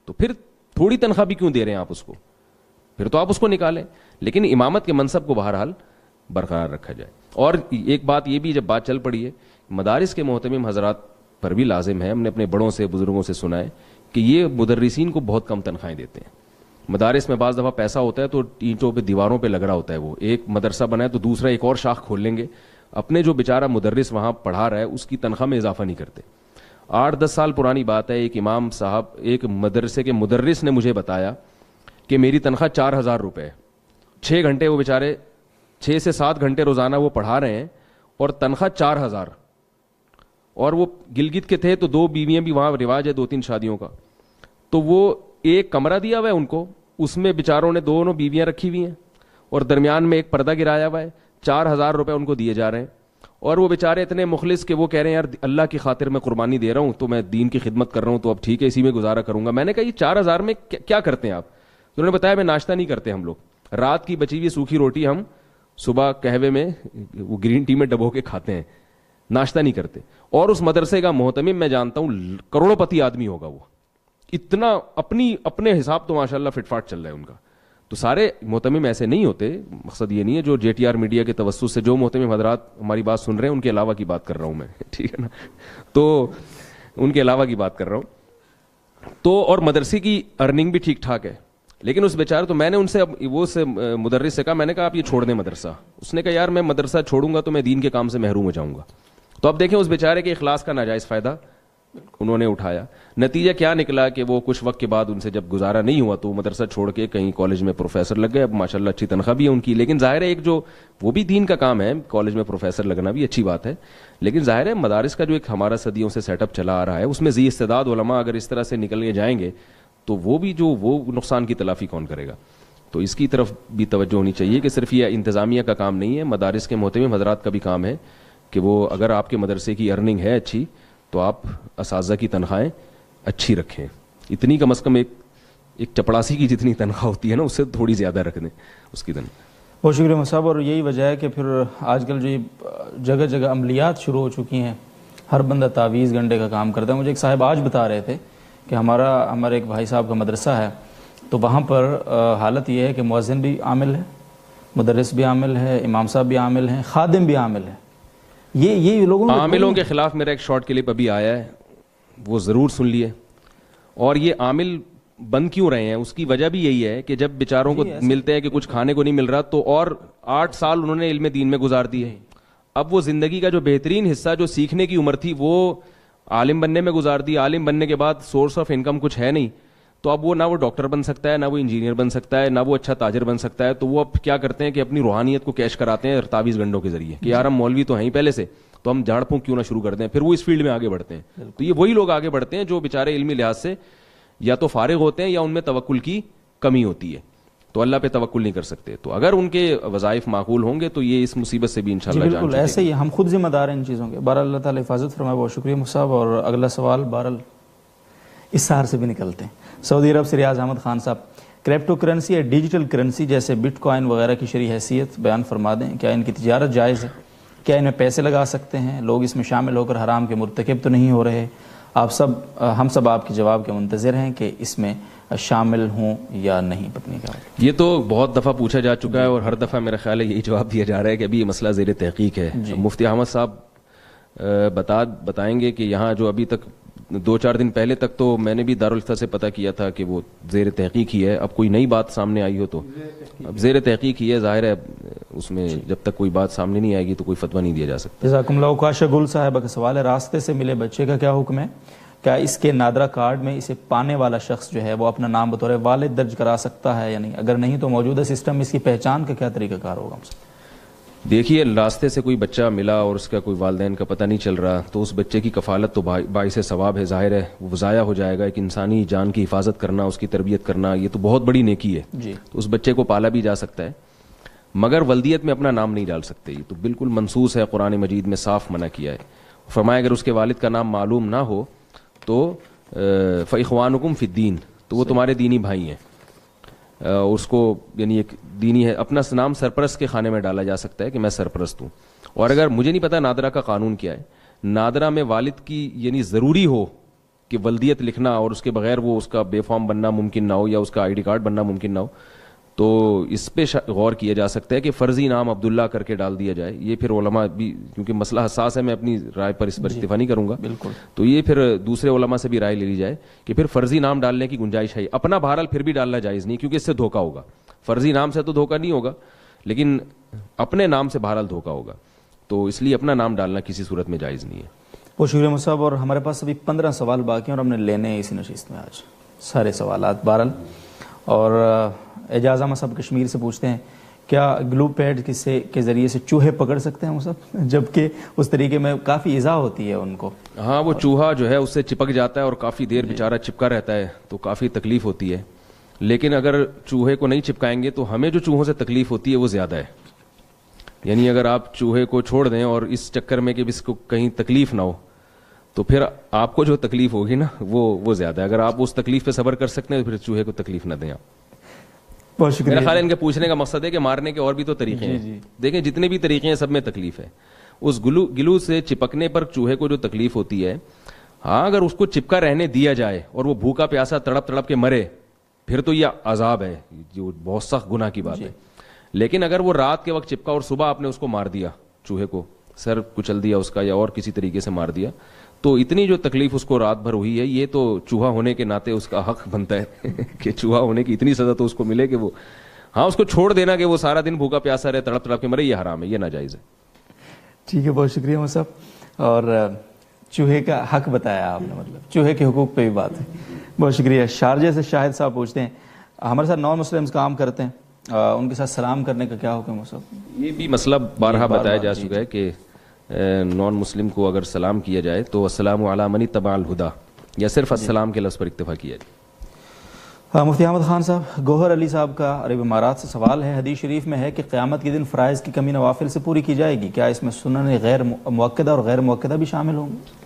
تو پھر تھوڑی تنخواہ بھی کیوں دے رہے ہیں آپ اس کو, پھر تو آپ اس کو نکالیں. لیکن امامت کے منصب کو بہرحال برقرار رکھا جائے. اور ایک بات یہ بھی جب بات چل پڑی ہے, مدارس کے محتمم حضرات پر بھی لازم ہے, ہم نے اپنے بڑوں سے بزرگوں سے سنا ہے کہ یہ مدرسین کو بہت کم تنخواہیں دیتے ہیں. مدارس میں بعض دفعہ پیسہ ہوتا ہے تو اینٹوں پہ دیواروں پہ لگ رہا ہوتا ہے, وہ ایک مدرسہ بنا ہے تو دوسرا ایک اور شاخ کھول لیں گے. اپنے جو بیچارہ مدرس وہاں پڑھا رہا ہے اس کی تنخواہ میں اضافہ نہیں کرتے. 8-10 سال پرانی بات ہے, ایک امام صاحب ایک مدرسے کے مدرس نے مجھے بتایا کہ میری تنخواہ 4,000 روپے ہے. 6 گھنٹے وہ بیچارے 6 سے 7 گھنٹے روزانہ وہ پڑھا رہے ہیں, اور تنخواہ 4,000. اور وہ گلگت کے تھے تو 2 بیویاں بھی وہاں رواج ہے 2-3 شادیوں کا. تو وہ ایک کمرہ دیا ہوا ہے ان کو, اس میں بیچاروں نے 2 بیویاں رکھی ہوئی ہیں, اور درمیان میں ایک پردہ گرایا ہوا ہے. 4,000 روپے ان کو دیے جا رہے ہیں, اور وہ بیچارے اتنے مخلص کہ وہ کہہ رہے ہیں یار اللہ کی خاطر میں قربانی دے رہا ہوں, تو میں دین کی خدمت کر رہا ہوں, تو اب ٹھیک ہے اسی میں گزارا کروں گا. میں نے کہا یہ 4,000 میں کیا کرتے ہیں آپ؟ تو انہوں نے بتایا میں ناشتہ نہیں کرتے ہم لوگ, رات کی بچی ہوئی سوکھی روٹی ہم صبح قہوے میں وہ گرین ٹی میں ڈبو کے کھاتے ہیں, ناشتہ نہیں کرتے. اور اس مدرسے کا محتمم میں جانتا ہوں کروڑوں پتی آدمی ہوگا, وہ اتنا اپنے حساب تو ماشاءاللہ فٹ فاٹ چل رہا ہے ان کا. تو سارے محتمم ایسے نہیں ہوتے, مقصد یہ نہیں ہے, جو جے ٹی آر میڈیا کے توسط سے جو محتمم حضرات ہماری بات سن رہے ہیں ان کے علاوہ کی بات کر رہا ہوں میں, ٹھیک ہے نا, تو ان کے علاوہ کی بات کر رہا ہوں. تو اور مدرسے کی ارننگ بھی ٹھیک ٹھاک ہے, لیکن اس بیچارے, تو میں نے ان سے مدرس سے کہا, میں نے کہا آپ یہ چھوڑ دیں مدرسہ. اس نے کہا یار میں مدرسہ چھوڑوں گا تو میں دین کے کام سے محروم ہو جاؤں گا. تو اب دیکھیں اس بیچارے کے اخلاص کا ناجائز فائدہ انہوں نے اٹھایا. نتیجہ کیا نکلا کہ وہ کچھ وقت کے بعد ان سے جب گزارا نہیں ہوا تو مدرسہ چھوڑ کے کہیں کالج میں پروفیسر لگ گئے. اب ماشاءاللہ اچھی تنخواہ بھی ہے ان کی, لیکن ظاہر ہے ایک جو وہ بھی دین کا کام ہے, کالج میں پروفیسر لگنا بھی اچھی بات ہے, لیکن ظاہر ہے مدارس کا جو ایک ہمارا صدیوں سے سیٹ اپ چلا آ رہا ہے اس میں ذی استعداد علماء اگر اس طرح سے نکل کے جائیں گے تو وہ بھی وہ نقصان کی تلافی کون کرے گا. تو اس کی طرف بھی توجہ ہونی چاہیے کہ صرف یہ انتظامیہ کا کام نہیں ہے, مدارس کے محتمم حضرات کا بھی کام ہے کہ وہ اگر آپ کے مدرسے کی ارننگ ہے اچھی تو آپ اساتذہ کی تنخواہیں اچھی رکھیں. اتنی کم از کم ایک چپڑاسی کی جتنی تنخواہ ہوتی ہے نا اس سے تھوڑی زیادہ رکھ دیں اس کی تنخواہ. بہت شکریہ صاحب. اور یہی وجہ ہے کہ پھر آج کل جو جگہ جگہ عملیات شروع ہو چکی ہیں, ہر بندہ تعویذ گنڈے کا کام کرتا ہے. مجھے ایک صاحب آج بتا رہے تھے کہ ہمارے ایک بھائی صاحب کا مدرسہ ہے, تو وہاں پر حالت یہ ہے کہ مؤذن بھی عامل ہے, مدرس بھی عامل ہے, امام صاحب بھی عامل ہیں, خادم بھی عامل ہے. یہ لوگوں عاملوں کے خلاف میرا ایک شارٹ کلپ ابھی آیا ہے, وہ ضرور سن لیے. اور یہ عامل بند کیوں رہے ہیں اس کی وجہ بھی یہی ہے کہ جب بیچاروں کو ملتے ہیں کہ کچھ کھانے کو نہیں مل رہا تو اور 8 سال انہوں نے علم دین میں گزار دیے. اب وہ زندگی کا جو بہترین حصہ جو سیکھنے کی عمر تھی وہ عالم بننے میں گزار دی. عالم بننے کے بعد سورس آف انکم کچھ ہے نہیں, تو اب وہ نہ وہ ڈاکٹر بن سکتا ہے, نہ وہ انجینئر بن سکتا ہے, نہ وہ اچھا تاجر بن سکتا ہے. تو وہ اب کیا کرتے ہیں کہ اپنی روحانیت کو کیش کراتے ہیں تعویذ گنڈوں کے ذریعے کہ یار ہم مولوی تو ہیں ہی پہلے سے, تو ہم جھاڑ پھونک کیوں نہ شروع کر دیں. پھر وہ اس فیلڈ میں آگے بڑھتے ہیں. تو یہ وہی لوگ آگے بڑھتے ہیں جو بیچارے علمی لحاظ سے یا تو فارغ ہوتے ہیں یا ان میں توکل کی کمی ہوتی ہے, تو اللہ پہ توکل نہیں کر سکتے. تو اگر ان کے وظائف معقول ہوں گے تو یہ اس مصیبت سے بھی انشاءاللہ جان بالکل ایسے ہی ہم خود ذمہ دار ہیں ان چیزوں کے. بہرحال اللہ تعالیٰ حفاظت فرمائے. بہت شکریہ مصعب. اور اگلا سوال بہرحال اس سہار سے بھی نکلتے ہیں. سعودی عرب سے ریاض احمد خان صاحب, کریپٹو کرنسی یا ڈیجیٹل کرنسی جیسے بٹ کوائن وغیرہ کی شرعی حیثیت بیان فرما دیں. کیا ان کی تجارت جائز ہے؟ کیا ان میں پیسے لگا سکتے ہیں؟ لوگ اس میں شامل ہو کر حرام کے مرتکب تو نہیں ہو رہے؟ ہم سب آپ کے جواب کے منتظر ہیں کہ اس میں شامل ہوں یا نہیں. پتنی کا یہ تو بہت دفعہ پوچھا جا چکا ہے اور ہر دفعہ میرا خیال ہے یہی جواب دیا جا رہا ہے کہ ابھی یہ مسئلہ زیر تحقیق ہے. مفتی احمد صاحب بتائیں گے کہ یہاں جو ابھی تک 2-4 دن پہلے تک تو میں نے بھی دارالفتہ سے پتہ کیا تھا کہ وہ زیر تحقیق ہی ہے. اب کوئی نئی بات سامنے آئی ہو تو اب زیر تحقیق ہی ہے. ظاہر ہے اس میں جب تک کوئی بات سامنے نہیں آئے گی تو کوئی فتویٰ نہیں دیا جا سکتا. جزاکم اللہ. کاشا گل صاحبہ کا سوال ہے, راستے سے ملے بچے کا کیا حکم ہے؟ کیا اس کے نادرہ کارڈ میں اسے پانے والا شخص جو ہے وہ اپنا نام بطور والد درج کرا سکتا ہے یا نہیں؟ اگر نہیں تو موجودہ سسٹم میں اس کی پہچان کا کیا طریقہ کار ہوگا؟ دیکھیے, راستے سے کوئی بچہ ملا اور اس کا کوئی والدین کا پتہ نہیں چل رہا تو اس بچے کی کفالت تو باعث ثواب ہے. ظاہر ہے وہ ضائع ہو جائے گا. ایک انسانی جان کی حفاظت کرنا, اس کی تربیت کرنا, یہ تو بہت بڑی نیکی ہے. تو اس بچے کو پالا بھی جا سکتا ہے مگر ولدیت میں اپنا نام نہیں ڈال سکتے. یہ تو بالکل منصوص ہے, قرآن مجید میں صاف منع کیا ہے. فرمایا اگر اس کے والد کا نام معلوم نہ ہو تو فاخوانکم فی الدین, تو وہ تمہارے دینی بھائی ہیں. اس کو یعنی ایک دینی ہے, اپنا نام سرپرست کے خانے میں ڈالا جا سکتا ہے کہ میں سرپرست ہوں. اور اگر مجھے نہیں پتا نادرہ کا قانون کیا ہے, نادرہ میں والد کی یعنی ضروری ہو کہ ولدیت لکھنا اور اس کے بغیر وہ اس کا بے فارم بننا ممکن نہ ہو یا اس کا آئی ڈی کارڈ بننا ممکن نہ ہو, تو اس پہ غور کیا جا سکتا ہے کہ فرضی نام عبداللہ کر کے ڈال دیا جائے. یہ پھر علماء بھی, کیونکہ مسئلہ حساس ہے, میں اپنی رائے پر اس پر اتفاق نہیں کروں گا, تو یہ پھر دوسرے علماء سے بھی رائے لے لی جائے کہ پھر فرضی نام ڈالنے کی گنجائش ہے. اپنا بہرحال پھر بھی ڈالنا جائز نہیں کیونکہ اس سے دھوکہ ہوگا. فرضی نام سے تو دھوکہ نہیں ہوگا لیکن اپنے نام سے بہرحال دھوکہ ہوگا, تو اس لیے اپنا نام ڈالنا کسی صورت میں جائز نہیں ہے. بہت شکریہ مصعب. اور ہمارے پاس ابھی 15 سوال باقی ہیں اور ہم نے لینے ہیں اسی نشست میں آج سارے سوالات بہرحال. اور اعجاز احمد صاحب کشمیر سے پوچھتے ہیں کیا گلو پیڈ کے ذریعے سے چوہے پکڑ سکتے ہیں وہ سب, جبکہ اس طریقے میں کافی ایذا ہوتی ہے ان کو؟ ہاں, وہ چوہا جو ہے اس سے چپک جاتا ہے اور کافی دیر بیچارہ چپکا رہتا ہے تو کافی تکلیف ہوتی ہے. لیکن اگر چوہے کو نہیں چپکائیں گے تو ہمیں جو چوہوں سے تکلیف ہوتی ہے وہ زیادہ ہے. یعنی اگر آپ چوہے کو چھوڑ دیں اور اس چکر میں کہ اس کو کہیں تکلیف نہ ہو تو پھر آپ کو جو تکلیف ہوگی نا وہ زیادہ ہے. اگر آپ اس تکلیف پہ صبر کر سکتے ہیں تو پھر چوہے کو تکلیف نہ دیں آپ. بہت شکریہ. میرا خیال ہے ان کے پوچھنے کا مقصد ہے کہ مارنے کے اور بھی تو طریقے ہیں. دیکھیں جتنے بھی طریقے ہیں سب میں تکلیف ہے. اس گلو سے چپکنے پر چوہے کو جو تکلیف ہوتی ہے, ہاں اگر اس کو چپکا رہنے دیا جائے اور وہ بھوکا پیاسا تڑپ تڑپ کے مرے پھر تو یہ عذاب ہے, جو بہت سخت گناہ کی بات ہے. لیکن اگر وہ رات کے وقت چپکا اور صبح آپ نے اس کو مار دیا, چوہے کو سر کچل دیا اس کا یا اور کسی طریقے سے مار دیا, تو اتنی جو تکلیف اس کو رات بھر ہوئی ہے یہ تو چوہا ہونے کے ناطے اس کا حق بنتا ہے کہ چوہا ہونے کی اتنی سزا تو اس کو ملے کہ وہ, ہاں اس کو چھوڑ دینا کہ وہ سارا دن بھوکا پیاسا رہے تڑپ تڑپ کے مرے, یہ حرام ہے, یہ ناجائز ہے. ٹھیک ہے, بہت شکریہ مصعب. اور چوہے کا حق بتایا آپ نے, مطلب چوہے کے حقوق پہ بھی بات ہے. بہت شکریہ. شارجہ سے شاہد صاحب پوچھتے ہیں ہمارے ساتھ نان مسلمز کام کرتے ہیں, ان کے ساتھ سلام کرنے کا کیا حکم ہے مصعب؟ یہ بھی مسئلہ بارہا بتایا جا چکا ہے کہ نان مسلم کو اگر سلام کیا جائے تو السلام علی من اتبع الہدی, یا صرف السلام کے لفظ پر اکتفا کیا جائے. مفتی احمد خان صاحب, گوہر علی صاحب کا عرب امارات سے سوال ہے, حدیث شریف میں ہے کہ قیامت کے دن فرائض کی کمی نوافل سے پوری کی جائے گی, کیا اس میں سنن غیر مؤکدہ اور غیر مؤکدہ بھی شامل ہوں گے؟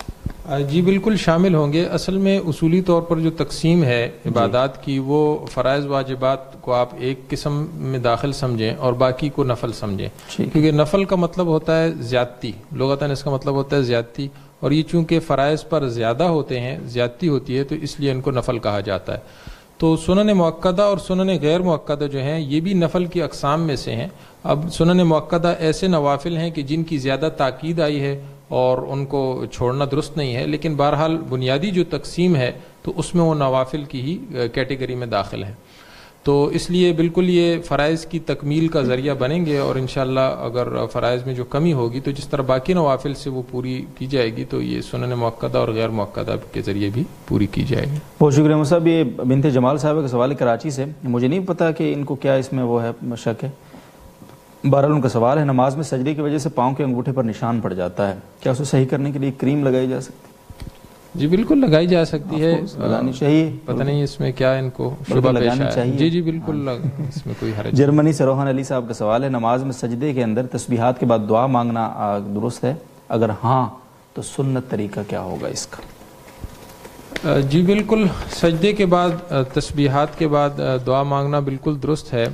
جی بالکل شامل ہوں گے. اصل میں اصولی طور پر جو تقسیم ہے عبادات کی وہ فرائض واجبات کو آپ ایک قسم میں داخل سمجھیں اور باقی کو نفل سمجھیں, کیونکہ نفل کا مطلب ہوتا ہے زیادتی, لغتاً اس کا مطلب ہوتا ہے زیادتی, اور یہ چونکہ فرائض پر زیادہ ہوتے ہیں, زیادتی ہوتی ہے, تو اس لیے ان کو نفل کہا جاتا ہے. تو سنن مؤکدہ اور سنن غیر مؤکدہ جو ہیں یہ بھی نفل کی اقسام میں سے ہیں. اب سنن مؤکدہ ایسے نوافل ہیں کہ جن کی زیادہ تاکید آئی ہے اور ان کو چھوڑنا درست نہیں ہے, لیکن بہرحال بنیادی جو تقسیم ہے تو اس میں وہ نوافل کی ہی کیٹیگری میں داخل ہیں. تو اس لیے بالکل یہ فرائض کی تکمیل کا ذریعہ بنیں گے, اور انشاءاللہ اگر فرائض میں جو کمی ہوگی تو جس طرح باقی نوافل سے وہ پوری کی جائے گی تو یہ سنن مؤکدہ اور غیر مؤکدہ کے ذریعے بھی پوری کی جائے گی. بہت شکریہ مصعب. یہ بنت جمال صاحب کا سوال ہے کراچی سے, مجھے نہیں پتا کہ ان کو کیا اس میں وہ ہے شک ہے, بہرحال ان کا سوال ہے نماز میں سجدے کی وجہ سے پاؤں کے انگوٹھے پر نشان پڑ جاتا ہے, کیا اسے صحیح کرنے کے لیے کریم لگائی جا سکتی؟ جی بالکل لگائی جا سکتی ہے, لگانی چاہیے, پتہ نہیں اس میں کیا ان کو شبہ پیش آیا. جی بالکل اس میں کوئی حرج. جرمنی سے روحان علی صاحب کا سوال ہے نماز میں سجدے کے اندر تسبیحات کے بعد دعا مانگنا درست ہے, اگر ہاں تو سنت طریقہ کیا ہوگا اس کا؟ جی بالکل, سجدے کے بعد تسبیحات کے بعد دعا مانگنا بالکل درست ہے,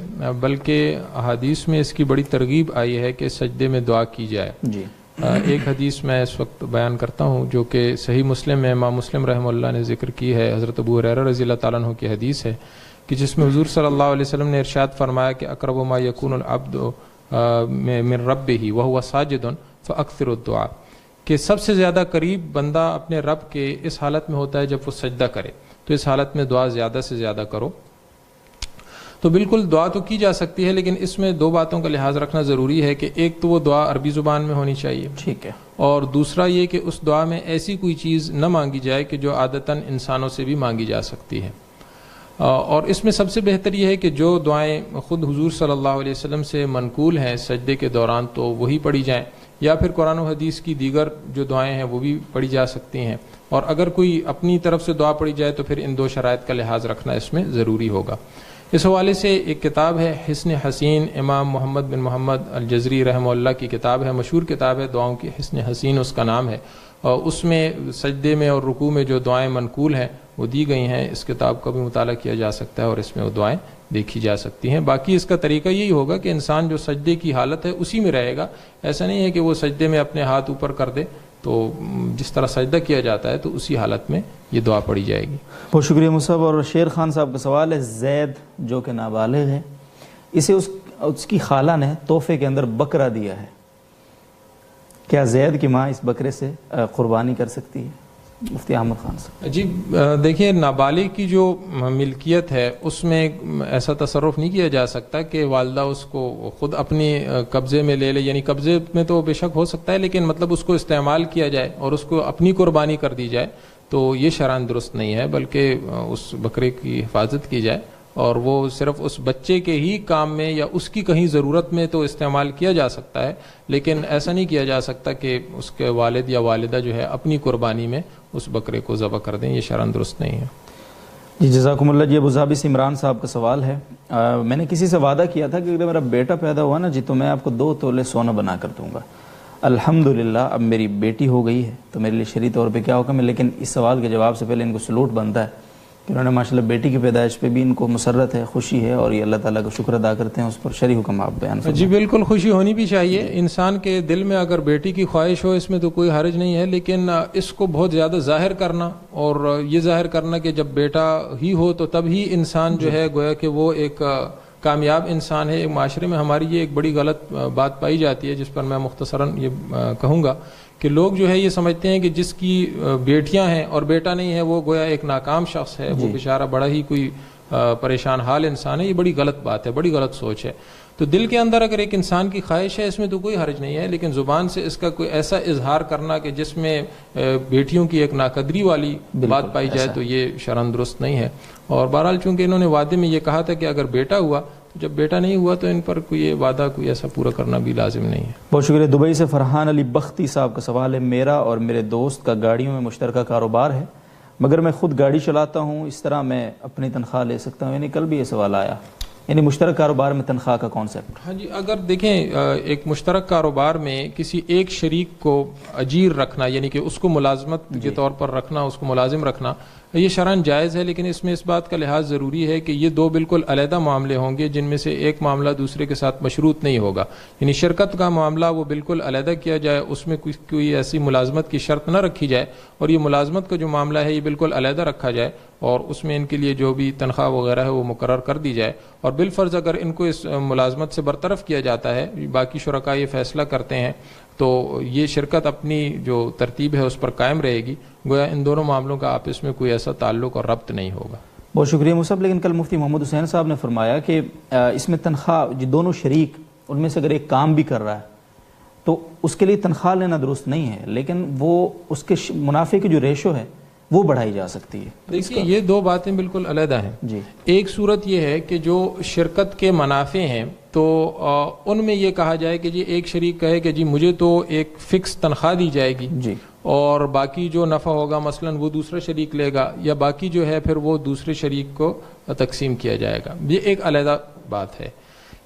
بلکہ حدیث میں اس کی بڑی ترغیب آئی ہے کہ سجدے میں دعا کی جائے. جی ایک حدیث میں اس وقت بیان کرتا ہوں جو کہ صحیح مسلم میں امام مسلم رحمہ اللہ نے ذکر کی ہے، حضرت ابو ہریرہ رضی اللہ تعالیٰ عنہ کی حدیث ہے کہ جس میں حضور صلی اللہ علیہ وسلم نے ارشاد فرمایا کہ اقرب ما یکون العبد من ربہ وہو ساجد فاکثر الدعاء، کہ سب سے زیادہ قریب بندہ اپنے رب کے اس حالت میں ہوتا ہے جب وہ سجدہ کرے، تو اس حالت میں دعا زیادہ سے زیادہ کرو۔ تو بالکل دعا تو کی جا سکتی ہے، لیکن اس میں دو باتوں کا لحاظ رکھنا ضروری ہے کہ ایک تو وہ دعا عربی زبان میں ہونی چاہیے، ٹھیک ہے، اور دوسرا یہ کہ اس دعا میں ایسی کوئی چیز نہ مانگی جائے کہ جو عادتاً انسانوں سے بھی مانگی جا سکتی ہے۔ اور اس میں سب سے بہتر یہ ہے کہ جو دعائیں خود حضور صلی اللہ علیہ وسلم سے منقول ہیں سجدے کے دوران تو وہی پڑھی جائیں، یا پھر قرآن و حدیث کی دیگر جو دعائیں ہیں وہ بھی پڑھی جا سکتی ہیں، اور اگر کوئی اپنی طرف سے دعا پڑھی جائے تو پھر ان دو شرائط کا لحاظ رکھنا اس میں ضروری ہوگا۔ اس حوالے سے ایک کتاب ہے حصن حسین، امام محمد بن محمد الجزری رحمہ اللہ کی کتاب ہے، مشہور کتاب ہے دعاؤں کی، حصن حسین اس کا نام ہے، اور اس میں سجدے میں اور رکوع میں جو دعائیں منقول ہیں وہ دی گئی ہیں۔ اس کتاب کا بھی مطالعہ کیا جا سکتا ہے اور اس میں وہ دعائیں دیکھی جا سکتی ہیں۔ باقی اس کا طریقہ یہی ہوگا کہ انسان جو سجدے کی حالت ہے اسی میں رہے گا، ایسا نہیں ہے کہ وہ سجدے میں اپنے ہاتھ اوپر کر دے، تو جس طرح سجدہ کیا جاتا ہے تو اسی حالت میں یہ دعا پڑھی جائے گی۔ بہت شکریہ مصعب۔ اور شیر خان صاحب کا سوال ہے، زید جو کہ نابالغ ہے، اسے اس کی خالہ نے تحفے کے اندر بکرا دیا ہے، کیا زید کی ماں اس بکرے سے قربانی کر سکتی ہے؟ مفتی احمد خان صاحب جی دیکھیے، نابالغ کی جو ملکیت ہے اس میں ایسا تصرف نہیں کیا جا سکتا کہ والدہ اس کو خود اپنی قبضے میں لے لے، یعنی قبضے میں تو بے شک ہو سکتا ہے، لیکن مطلب اس کو استعمال کیا جائے اور اس کو اپنی قربانی کر دی جائے تو یہ شرعاً درست نہیں ہے، بلکہ اس بکرے کی حفاظت کی جائے اور وہ صرف اس بچے کے ہی کام میں یا اس کی کہیں ضرورت میں تو استعمال کیا جا سکتا ہے، لیکن ایسا نہیں کیا جا سکتا کہ اس کے والد یا والدہ جو ہے اپنی قربانی میں اس بکرے کو ذبح کر دیں، یہ شرعاً درست نہیں ہے۔ جی جزاکم اللہ۔ جی ابو ظبی سے عمران صاحب کا سوال ہے، میں نے کسی سے وعدہ کیا تھا کہ اگر میرا بیٹا پیدا ہوا نا جی تو میں آپ کو 2 تولے سونا بنا کر دوں گا۔ الحمدللہ اب میری بیٹی ہو گئی ہے تو میرے لیے شرعی طور پہ کیا حکم ہے، لیکن اس سوال کے جواب سے پہلے ان کو سلوٹ بنتا ہے کہ انہوں نے ماشاءاللہ بیٹی کی پیدائش پہ بھی ان کو مسرت ہے، خوشی ہے، اور یہ اللہ تعالیٰ کا شکر ادا کرتے ہیں، اس پر شرعی حکم آپ بیان فرمائیں۔ جی بالکل خوشی ہونی بھی چاہیے، انسان کے دل میں اگر بیٹی کی خواہش ہو اس میں تو کوئی حرج نہیں ہے، لیکن اس کو بہت زیادہ ظاہر کرنا اور یہ ظاہر کرنا کہ جب بیٹا ہی ہو تو تب ہی انسان جو ہے گویا کہ وہ ایک کامیاب انسان ہے، ایک معاشرے میں ہماری یہ ایک بڑی غلط بات پائی جاتی ہے جس پر میں مختصراً یہ کہوں گا کہ لوگ جو ہے یہ سمجھتے ہیں کہ جس کی بیٹیاں ہیں اور بیٹا نہیں ہے وہ گویا ایک ناکام شخص ہے، وہ بیچارہ بڑا ہی کوئی پریشان حال انسان ہے، یہ بڑی غلط بات ہے، بڑی غلط سوچ ہے۔ تو دل کے اندر اگر ایک انسان کی خواہش ہے اس میں تو کوئی حرج نہیں ہے، لیکن زبان سے اس کا کوئی ایسا اظہار کرنا کہ جس میں بیٹیوں کی ایک ناقدری والی بات پائی جائے تو یہ شرعاً درست نہیں ہے۔ اور بہرحال چونکہ انہوں نے وعدے میں یہ کہا تھا کہ اگر بیٹا ہوا، تو جب بیٹا نہیں ہوا تو ان پر کوئی یہ وعدہ کوئی ایسا پورا کرنا بھی لازم نہیں ہے۔ بہت شکریہ۔ دبئی سے فرحان علی بختی صاحب کا سوال ہے، میرا اور میرے دوست کا گاڑیوں میں مشترکہ کاروبار ہے، مگر میں خود گاڑی چلاتا ہوں، اس طرح میں اپنی تنخواہ لے سکتا ہوں؟ یعنی کل بھی یہ سوال آیا، یعنی مشترک کاروبار میں تنخواہ کا کانسیپٹ۔ ہاں جی، اگر دیکھیں ایک مشترک کاروبار میں کسی ایک شریک کو اجیر رکھنا، یعنی کہ اس کو ملازمت کے طور پر رکھنا، اس کو ملازم رکھنا، یہ شرعاً جائز ہے، لیکن اس میں اس بات کا لحاظ ضروری ہے کہ یہ 2 بالکل علیحدہ معاملے ہوں گے جن میں سے ایک معاملہ دوسرے کے ساتھ مشروط نہیں ہوگا، یعنی شرکت کا معاملہ وہ بالکل علیحدہ کیا جائے، اس میں کوئی ایسی ملازمت کی شرط نہ رکھی جائے، اور یہ ملازمت کا جو معاملہ ہے یہ بالکل علیحدہ رکھا جائے اور اس میں ان کے لیے جو بھی تنخواہ وغیرہ ہے وہ مقرر کر دی جائے، اور بالفرض اگر ان کو اس ملازمت سے برطرف کیا جاتا ہے، باقی شرکاء یہ فیصلہ کرتے ہیں، تو یہ شرکت اپنی جو ترتیب ہے اس پر قائم رہے گی، گویا ان دونوں معاملوں کا آپس میں کوئی ایسا تعلق اور ربط نہیں ہوگا۔ بہت شکریہ مصعب۔ لیکن کل مفتی محمد حسین صاحب نے فرمایا کہ اس میں تنخواہ جو دونوں شریک ان میں سے اگر ایک کام بھی کر رہا ہے تو اس کے لیے تنخواہ لینا درست نہیں ہے، لیکن وہ اس کے منافع کی جو ریشو ہے وہ بڑھائی جا سکتی ہے۔ دیکھیے یہ 2 باتیں بالکل علیحدہ ہیں۔ جی، ایک صورت یہ ہے کہ جو شرکت کے منافع ہیں تو ان میں یہ کہا جائے کہ جی ایک شریک کہے کہ جی مجھے تو ایک فکس تنخواہ دی جائے گی جی، اور باقی جو نفع ہوگا مثلا وہ دوسرا شریک لے گا، یا باقی جو ہے پھر وہ دوسرے شریک کو تقسیم کیا جائے گا، یہ ایک علیحدہ بات ہے۔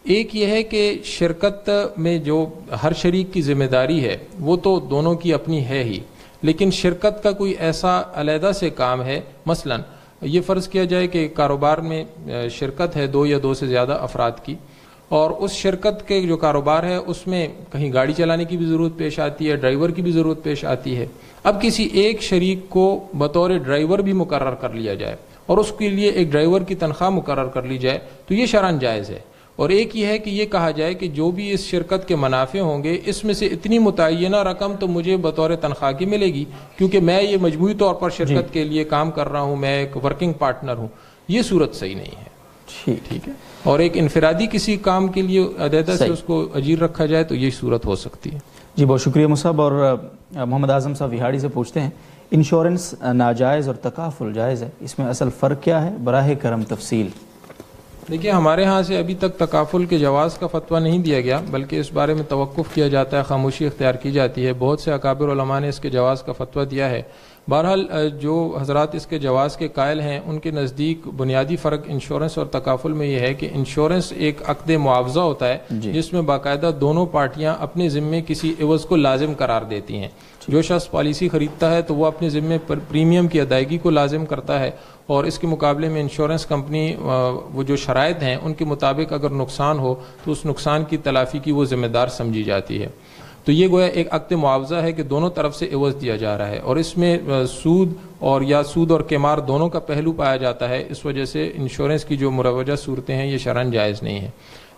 ایک یہ ہے کہ شرکت میں جو ہر شریک کی ذمہ داری ہے وہ تو دونوں کی اپنی ہے ہی، لیکن شرکت کا کوئی ایسا علیحدہ سے کام ہے، مثلا یہ فرض کیا جائے کہ کاروبار میں شرکت ہے 2 یا 2 سے زیادہ افراد کی، اور اس شرکت کے جو کاروبار ہے اس میں کہیں گاڑی چلانے کی بھی ضرورت پیش آتی ہے، ڈرائیور کی بھی ضرورت پیش آتی ہے. اب کسی ایک شریک کو بطور ڈرائیور بھی مقرر کر لیا جائے اور اس کے لیے ایک ڈرائیور کی تنخواہ مقرر کر لی جائے تو یہ شرعاً جائز ہے. اور ایک یہ ہے کہ یہ کہا جائے کہ جو بھی اس شرکت کے منافع ہوں گے اس میں سے اتنی متعینہ رقم تو مجھے بطور تنخواہ کی ملے گی، کیونکہ میں یہ مجموعی طور پر شرکت کے لیے کام کر رہا ہوں، میں ایک ورکنگ پارٹنر ہوں. یہ صورت صحیح نہیں ہے. ٹھیک ہے. اور ایک انفرادی کسی کام کے لیے علیحدہ سے اس کو اجیر رکھا جائے تو یہ صورت ہو سکتی ہے. جی بہت شکریہ مصعب. اور محمد اعظم صاحب وہاڑی سے پوچھتے ہیں انشورنس ناجائز اور تکافل جائز ہے، اس میں اصل فرق کیا ہے؟ براہ کرم تفصیل. دیکھیے ہمارے ہاں سے ابھی تک تکافل کے جواز کا فتویٰ نہیں دیا گیا، بلکہ اس بارے میں توقف کیا جاتا ہے، خاموشی اختیار کی جاتی ہے. بہت سے اکابر علماء نے اس کے جواز کا فتویٰ دیا ہے. بہرحال جو حضرات اس کے جواز کے قائل ہیں ان کے نزدیک بنیادی فرق انشورنس اور تکافل میں یہ ہے کہ انشورنس ایک عقد معاوضہ ہوتا ہے جس میں باقاعدہ دونوں پارٹیاں اپنے ذمے کسی عوض کو لازم قرار دیتی ہیں. جو شخص پالیسی خریدتا ہے تو وہ اپنے ذمے پر پریمیم کی ادائیگی کو لازم کرتا ہے، اور اس کے مقابلے میں انشورنس کمپنی وہ جو شرائط ہیں ان کے مطابق اگر نقصان ہو تو اس نقصان کی تلافی کی وہ ذمہ دار سمجھی جاتی ہے. تو یہ گویا ایک عقد معاوضہ ہے کہ دونوں طرف سے عوض دیا جا رہا ہے، اور اس میں سود اور قمار دونوں کا پہلو پایا جاتا ہے. اس وجہ سے انشورنس کی جو مروجہ صورتیں ہیں یہ شرعاً جائز نہیں ہیں.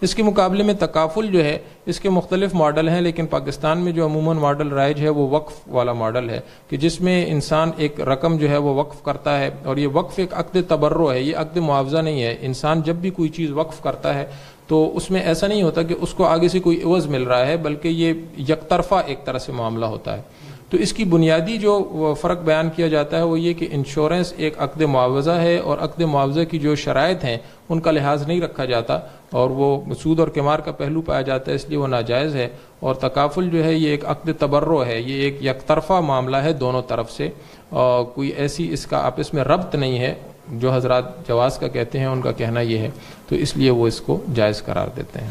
اس کے مقابلے میں تکافل جو ہے اس کے مختلف ماڈل ہیں، لیکن پاکستان میں جو عموماً ماڈل رائج ہے وہ وقف والا ماڈل ہے کہ جس میں انسان ایک رقم جو ہے وہ وقف کرتا ہے، اور یہ وقف ایک عقد تبرع ہے، یہ عقد معاوضہ نہیں ہے. انسان جب بھی کوئی چیز وقف کرتا ہے تو اس میں ایسا نہیں ہوتا کہ اس کو آگے سے کوئی عوض مل رہا ہے، بلکہ یہ یک طرفہ ایک طرح سے معاملہ ہوتا ہے. تو اس کی بنیادی جو فرق بیان کیا جاتا ہے وہ یہ کہ انشورنس ایک عقد معاوضہ ہے، اور عقد معاوضہ کی جو شرائط ہیں ان کا لحاظ نہیں رکھا جاتا، اور وہ سود اور قمار کا پہلو پایا جاتا ہے، اس لیے وہ ناجائز ہے. اور تکافل جو ہے یہ ایک عقد تبرع ہے، یہ ایک یک طرفہ معاملہ ہے دونوں طرف سے، اور کوئی ایسی اس کا آپس میں ربط نہیں ہے. جو حضرات جواز کا کہتے ہیں ان کا کہنا یہ ہے، تو اس لیے وہ اس کو جائز قرار دیتے ہیں.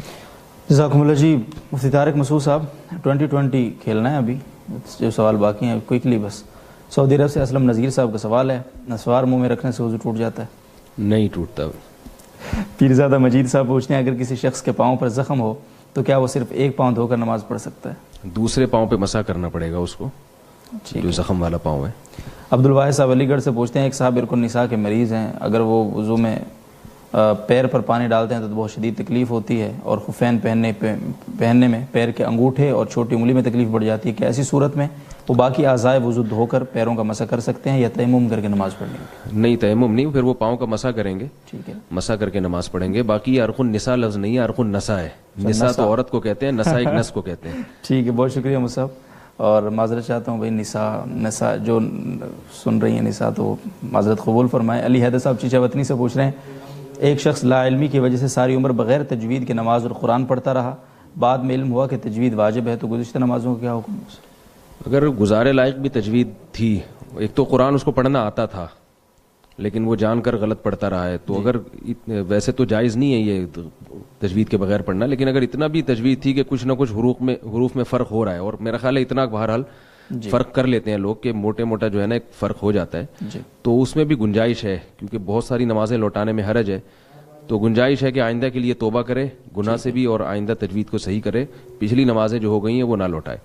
جزاکم اللہ. جی مفتی طارق مسعود صاحب 2020 کھیلنا ہے، ابھی جو سوال باقی ہیں کوئکلی بس. سعودی عرب سے اسلم نذیر صاحب کا سوال ہے، نسوار منہ میں رکھنے سے وضو ٹوٹ جاتا ہے؟ نہیں ٹوٹتا. پیرزادہ مجید صاحب پوچھتے ہیں اگر کسی شخص کے پاؤں پر زخم ہو تو کیا وہ صرف ایک پاؤں دھو کر نماز پڑھ سکتا ہے؟ دوسرے پاؤں پہ مسح کرنا پڑے گا اس کو جو زخم والا پاؤں ہے. عبدالواحد صاحب علی گڑھ سے پوچھتے ہیں ایک صاحب ارکن نساء کے مریض ہیں، اگر وہ وضو میں پیر پر پانی ڈالتے ہیں تو بہت شدید تکلیف ہوتی ہے، اور خفین پہننے میں پیر کے انگوٹھے اور چھوٹی انگلی میں تکلیف بڑھ جاتی ہے، کہ ایسی صورت میں وہ باقی اعضاء وضو دھو کر پیروں کا مسح کر سکتے ہیں یا تیمم کر کے نماز پڑھیں گے؟ نہیں تیمم نہیں، پھر وہ پاؤں کا مسح کریں گے. ٹھیک ہے، مسح کر کے نماز پڑھیں گے. باقی ارقن نساء لفظ نہیں ہے، ارقن نساء ہے. نساء تو عورت کو کہتے ہیں، نساء ایک نس کو کہتے ہیں. ٹھیک ہے، بہت شکریہ مصعب. اور معذرت چاہتا ہوں بھائی نساء جو سن رہی ہیں نساء تو معذرت قبول فرمائیں. علی حیدر صاحب چیچا وطنی سے پوچھ رہے ہیں ایک شخص لا علمی کی وجہ سے ساری عمر بغیر تجوید کے نماز اور قرآن پڑھتا رہا، بعد میں علم ہوا کہ تجوید واجب ہے، تو گزشتہ نمازوں کا کیا حکم ہے؟ اگر گزارے لائق بھی تجوید تھی، ایک تو قرآن اس کو پڑھنا آتا تھا لیکن وہ جان کر غلط پڑھتا رہا ہے، تو اگر ویسے تو جائز نہیں ہے یہ تجوید کے بغیر پڑھنا، لیکن اگر اتنا بھی تجوید تھی کہ کچھ نہ کچھ حروف میں فرق ہو رہا ہے، اور میرا خیال ہے اتنا بہرحال فرق کر لیتے ہیں لوگ کہ موٹے موٹا جو ہے نا ایک فرق ہو جاتا ہے، تو اس میں بھی گنجائش ہے، کیونکہ بہت ساری نمازیں لوٹانے میں حرج ہے. تو گنجائش ہے کہ آئندہ کے لیے توبہ کرے گناہ سے بھی، اور آئندہ تجوید کو صحیح کرے، پچھلی نمازیں جو ہو گئی ہیں وہ نہ لوٹائے.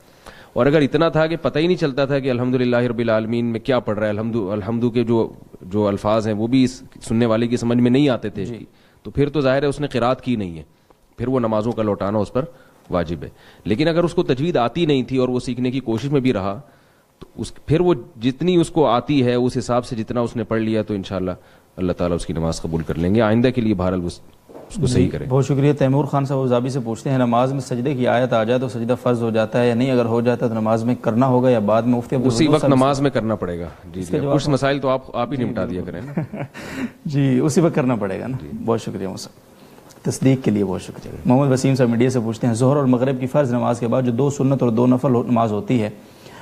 اور اگر اتنا تھا کہ پتہ ہی نہیں چلتا تھا کہ الحمدللہ رب العالمین میں کیا پڑھ رہا ہے، الحمدو کے جو الفاظ ہیں وہ بھی سننے والے کی سمجھ میں نہیں آتے تھے، تو پھر تو ظاہر ہے اس نے قرات کی نہیں ہے، پھر وہ نمازوں کا لوٹانا اس پر واجب ہے. لیکن اگر اس کو تجوید آتی نہیں تھی اور وہ سیکھنے کی کوشش میں بھی رہا، تو پھر وہ جتنی اس کو آتی ہے اس حساب سے جتنا اس نے پڑھ لیا تو انشاءاللہ اللہ تعالیٰ اس کی نماز قبول کر لیں گے. آئندہ کے لیے بہرحال اس کو صحیح کرے. بہت شکریہ. تیمور خان صاحب ابوظہبی سے پوچھتے ہیں نماز میں سجدے کی آیت آ جائے تو سجدہ فرض ہو جاتا ہے یا نہیں؟ اگر ہو جاتا ہے تو نماز میں کرنا ہوگا یا بعد میں؟ مفتی اسی وقت نماز میں کرنا پڑے گا. جی کچھ مسائل تو آپ ہی نمٹا دیا کریں. جی اسی وقت کرنا پڑے گا نا. بہت شکریہ مصعب، تصدیق کے لیے بہت شکریہ. محمد وسیم صاحب میڈیا سے پوچھتے ہیں ظہر اور مغرب کی فرض نماز کے بعد جو 2 سنت اور 2 نفل نماز ہوتی ہے،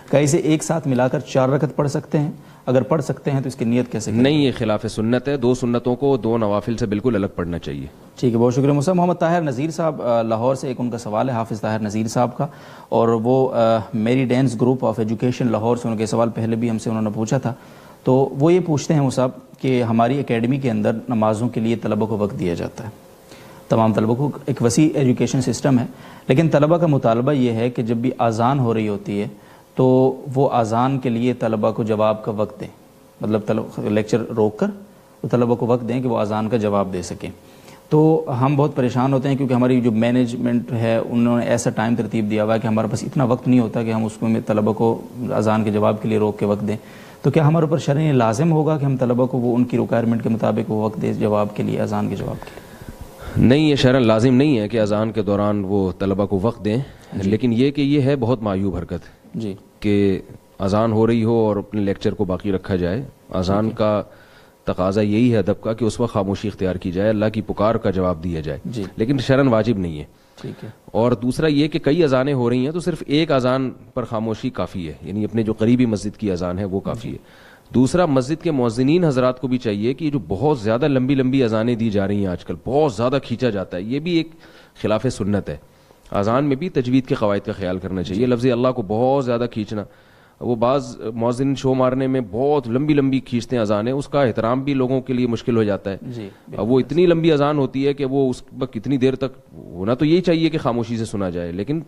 کیا اسے ایک ساتھ ملا کر 4 رکعت پڑھ سکتے ہیں؟ اگر پڑھ سکتے ہیں تو اس کی نیت کیسے کریں؟ نہیں، یہ خلاف سنت ہے. 2 سنتوں کو 2 نوافل سے بالکل الگ پڑھنا چاہیے. ٹھیک ہے، بہت شکریہ مصعب. محمد طاہر نذیر صاحب لاہور سے، ایک ان کا سوال ہے حافظ طاہر نذیر صاحب کا، اور وہ میری ڈینس گروپ آف ایجوکیشن لاہور سے، ان کے سوال پہلے بھی ہم سے انہوں نے پوچھا تھا. تو وہ یہ پوچھتے ہیں مصعب کہ ہماری اکیڈمی کے اندر نمازوں کے لیے طلبہ کو وقت دیا جاتا ہے، تمام طلبہ کو ایک وسیع ایجوکیشن سسٹم ہے، لیکن طلبہ کا مطالبہ یہ ہے کہ جب بھی اذان ہو رہی ہوتی ہے تو وہ اذان کے لیے طلبہ کو جواب کا وقت دیں، مطلب لیکچر روک کر وہ طلبہ کو وقت دیں کہ وہ اذان کا جواب دے سکیں۔ تو ہم بہت پریشان ہوتے ہیں کیونکہ ہماری جو مینجمنٹ ہے انہوں نے ایسا ٹائم ترتیب دیا ہوا ہے کہ ہمارے پاس اتنا وقت نہیں ہوتا کہ ہم اس میں طلبہ کو اذان کے جواب کے لیے روک کے وقت دیں۔ تو کیا ہمارے اوپر شرعی لازم ہوگا کہ ہم طلبہ کو وہ ان کی ریکوائرمنٹ کے مطابق وہ وقت دیں جواب کے لیے، اذان کے جواب کے لیے؟ نہیں، یہ شرعاً لازم نہیں ہے کہ اذان کے دوران وہ طلبہ کو وقت دیں، لیکن یہ کہ یہ ہے بہت معیوب حرکت جی کہ اذان ہو رہی ہو اور اپنے لیکچر کو باقی رکھا جائے۔ اذان کا تقاضا یہی ہے ادب کا کہ اس وقت خاموشی اختیار کی جائے، اللہ کی پکار کا جواب دیا جائے، جی لیکن شرعاً واجب نہیں ہے۔ ٹھیک ہے۔ اور دوسرا یہ کہ کئی اذانیں ہو رہی ہیں تو صرف ایک اذان پر خاموشی کافی ہے، یعنی اپنے جو قریبی مسجد کی اذان ہے وہ کافی ہے۔ دوسرا، مسجد کے مؤذنین حضرات کو بھی چاہیے کہ جو بہت زیادہ لمبی لمبی اذانیں دی جا رہی ہیں آج کل، بہت زیادہ کھینچا جاتا ہے، یہ بھی ایک خلاف سنت ہے۔ اذان میں بھی تجوید کے قواعد کا خیال کرنا چاہیے۔ لفظ اللہ کو بہت زیادہ کھینچنا، وہ بعض مؤذن شو مارنے میں بہت لمبی لمبی کھینچتے ہیں اذانیں، اس کا احترام بھی لوگوں کے لیے مشکل ہو جاتا ہے۔ جی اب وہ اتنی لمبی اذان ہوتی ہے کہ وہ اس وقت کتنی دیر تک ہونا، تو یہی چاہیے کہ خاموشی سے سنا جائے، لیکن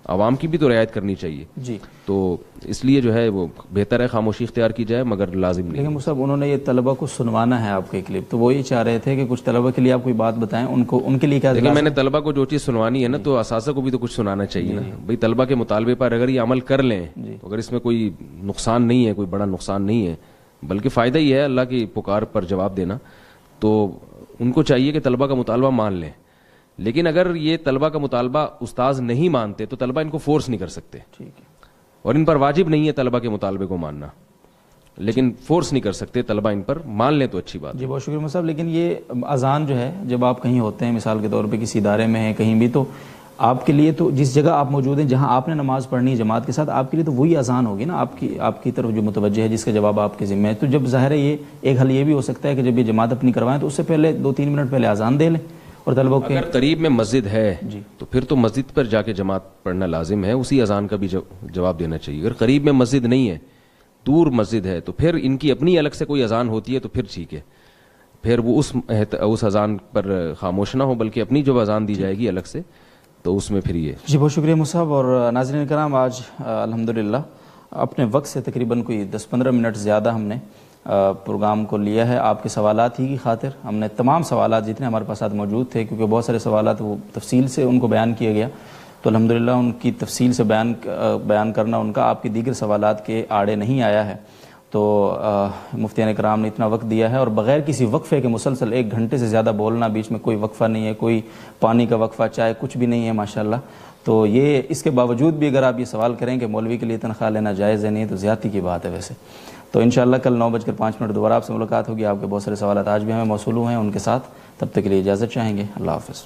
عوام کی بھی تو رعایت کرنی چاہیے۔ جی تو اس لیے جو ہے وہ بہتر ہے خاموشی اختیار کی جائے، مگر لازم نہیں۔ لیکن صاحب انہوں نے یہ طلبہ کو سنوانا ہے آپ کے کلپ، تو وہ یہ چاہ رہے تھے کہ کچھ طلبہ کے لیے آپ کوئی بات بتائیں، ان کے لیے کیا؟ لیکن میں نے طلبہ کو جو چیز سنوانی ہے نا، تو اساتذہ کو بھی تو کچھ سنانا چاہیے نا بھائی۔ طلبہ کے مطالبے پر اگر یہ عمل کر لیں تو اگر اس میں کوئی نقصان نہیں ہے، کوئی بڑا نقصان نہیں ہے، بلکہ فائدہ ہی ہے اللہ کی پکار پر جواب دینا، تو ان کو چاہیے کہ طلبہ کا مطالبہ مان لیں۔ لیکن اگر یہ طلبہ کا مطالبہ استاذ نہیں مانتے تو طلبہ ان کو فورس نہیں کر سکتے، ٹھیک ہے، اور ان پر واجب نہیں ہے طلبہ کے مطالبے کو ماننا، لیکن فورس نہیں کر سکتے، طلبہ ان پر مان لیں تو اچھی بات۔ جی بہت شکریہ صاحب۔ لیکن یہ اذان جو ہے جب آپ کہیں ہوتے ہیں، مثال کے طور پہ کسی ادارے میں ہیں کہیں بھی، تو آپ کے لیے تو جس جگہ آپ موجود ہیں جہاں آپ نے نماز پڑھنی ہے جماعت کے ساتھ، آپ کے لیے تو وہی اذان ہوگی نا، آپ کی طرف جو متوجہ ہے، جس کا جواب آپ کے ذمہ ہے۔ تو جب ظاہر ہے یہ ایک حل یہ بھی ہو سکتا ہے کہ جب یہ جماعت اپنی کروائیں تو اس سے پہلے 2-3 منٹ پہلے اذان دے لیں اور طلبہ کے اگر قریب میں مسجد ہے تو پھر تو مسجد پر جا کے جماعت پڑھنا لازم ہے، اسی اذان کا بھی جواب دینا چاہیے۔ اگر قریب میں مسجد نہیں ہے، دور مسجد ہے، تو پھر ان کی اپنی الگ سے کوئی اذان ہوتی ہے تو پھر ٹھیک ہے، پھر وہ اس اذان پر خاموش نہ ہو، بلکہ اپنی جو اذان دی جائے گی الگ سے، تو اس میں پھر یہ۔ جی بہت شکریہ مصعب۔ اور ناظرین کرام، آج الحمدللہ اپنے وقت سے تقریباً کوئی 10-15 منٹ زیادہ ہم نے پروگرام کو لیا ہے آپ کے سوالات ہی کی خاطر۔ ہم نے تمام سوالات جتنے ہمارے پاس موجود تھے، کیونکہ بہت سارے سوالات وہ تفصیل سے ان کو بیان کیا گیا، تو الحمدللہ ان کی تفصیل سے بیان کرنا ان کا آپ کی دیگر سوالات کے آڑے نہیں آیا ہے۔ تو مفتیان کرام نے اتنا وقت دیا ہے، اور بغیر کسی وقفے کے مسلسل 1 گھنٹے سے زیادہ بولنا، بیچ میں کوئی وقفہ نہیں ہے، کوئی پانی کا وقفہ، چائے، کچھ بھی نہیں ہے ماشاءاللہ۔ تو یہ اس کے باوجود بھی اگر آپ یہ سوال کریں کہ مولوی کے لیے تنخواہ لینا جائز ہے نہیں، تو زیادتی کی بات ہے ویسے۔ تو انشاءاللہ کل 9:05 دوبارہ آپ سے ملاقات ہوگی۔ آپ کے بہت سارے سوالات آج بھی ہمیں موصول ہوئے ہیں، ان کے ساتھ تب تک کے لیے اجازت چاہیں گے۔ اللہ حافظ۔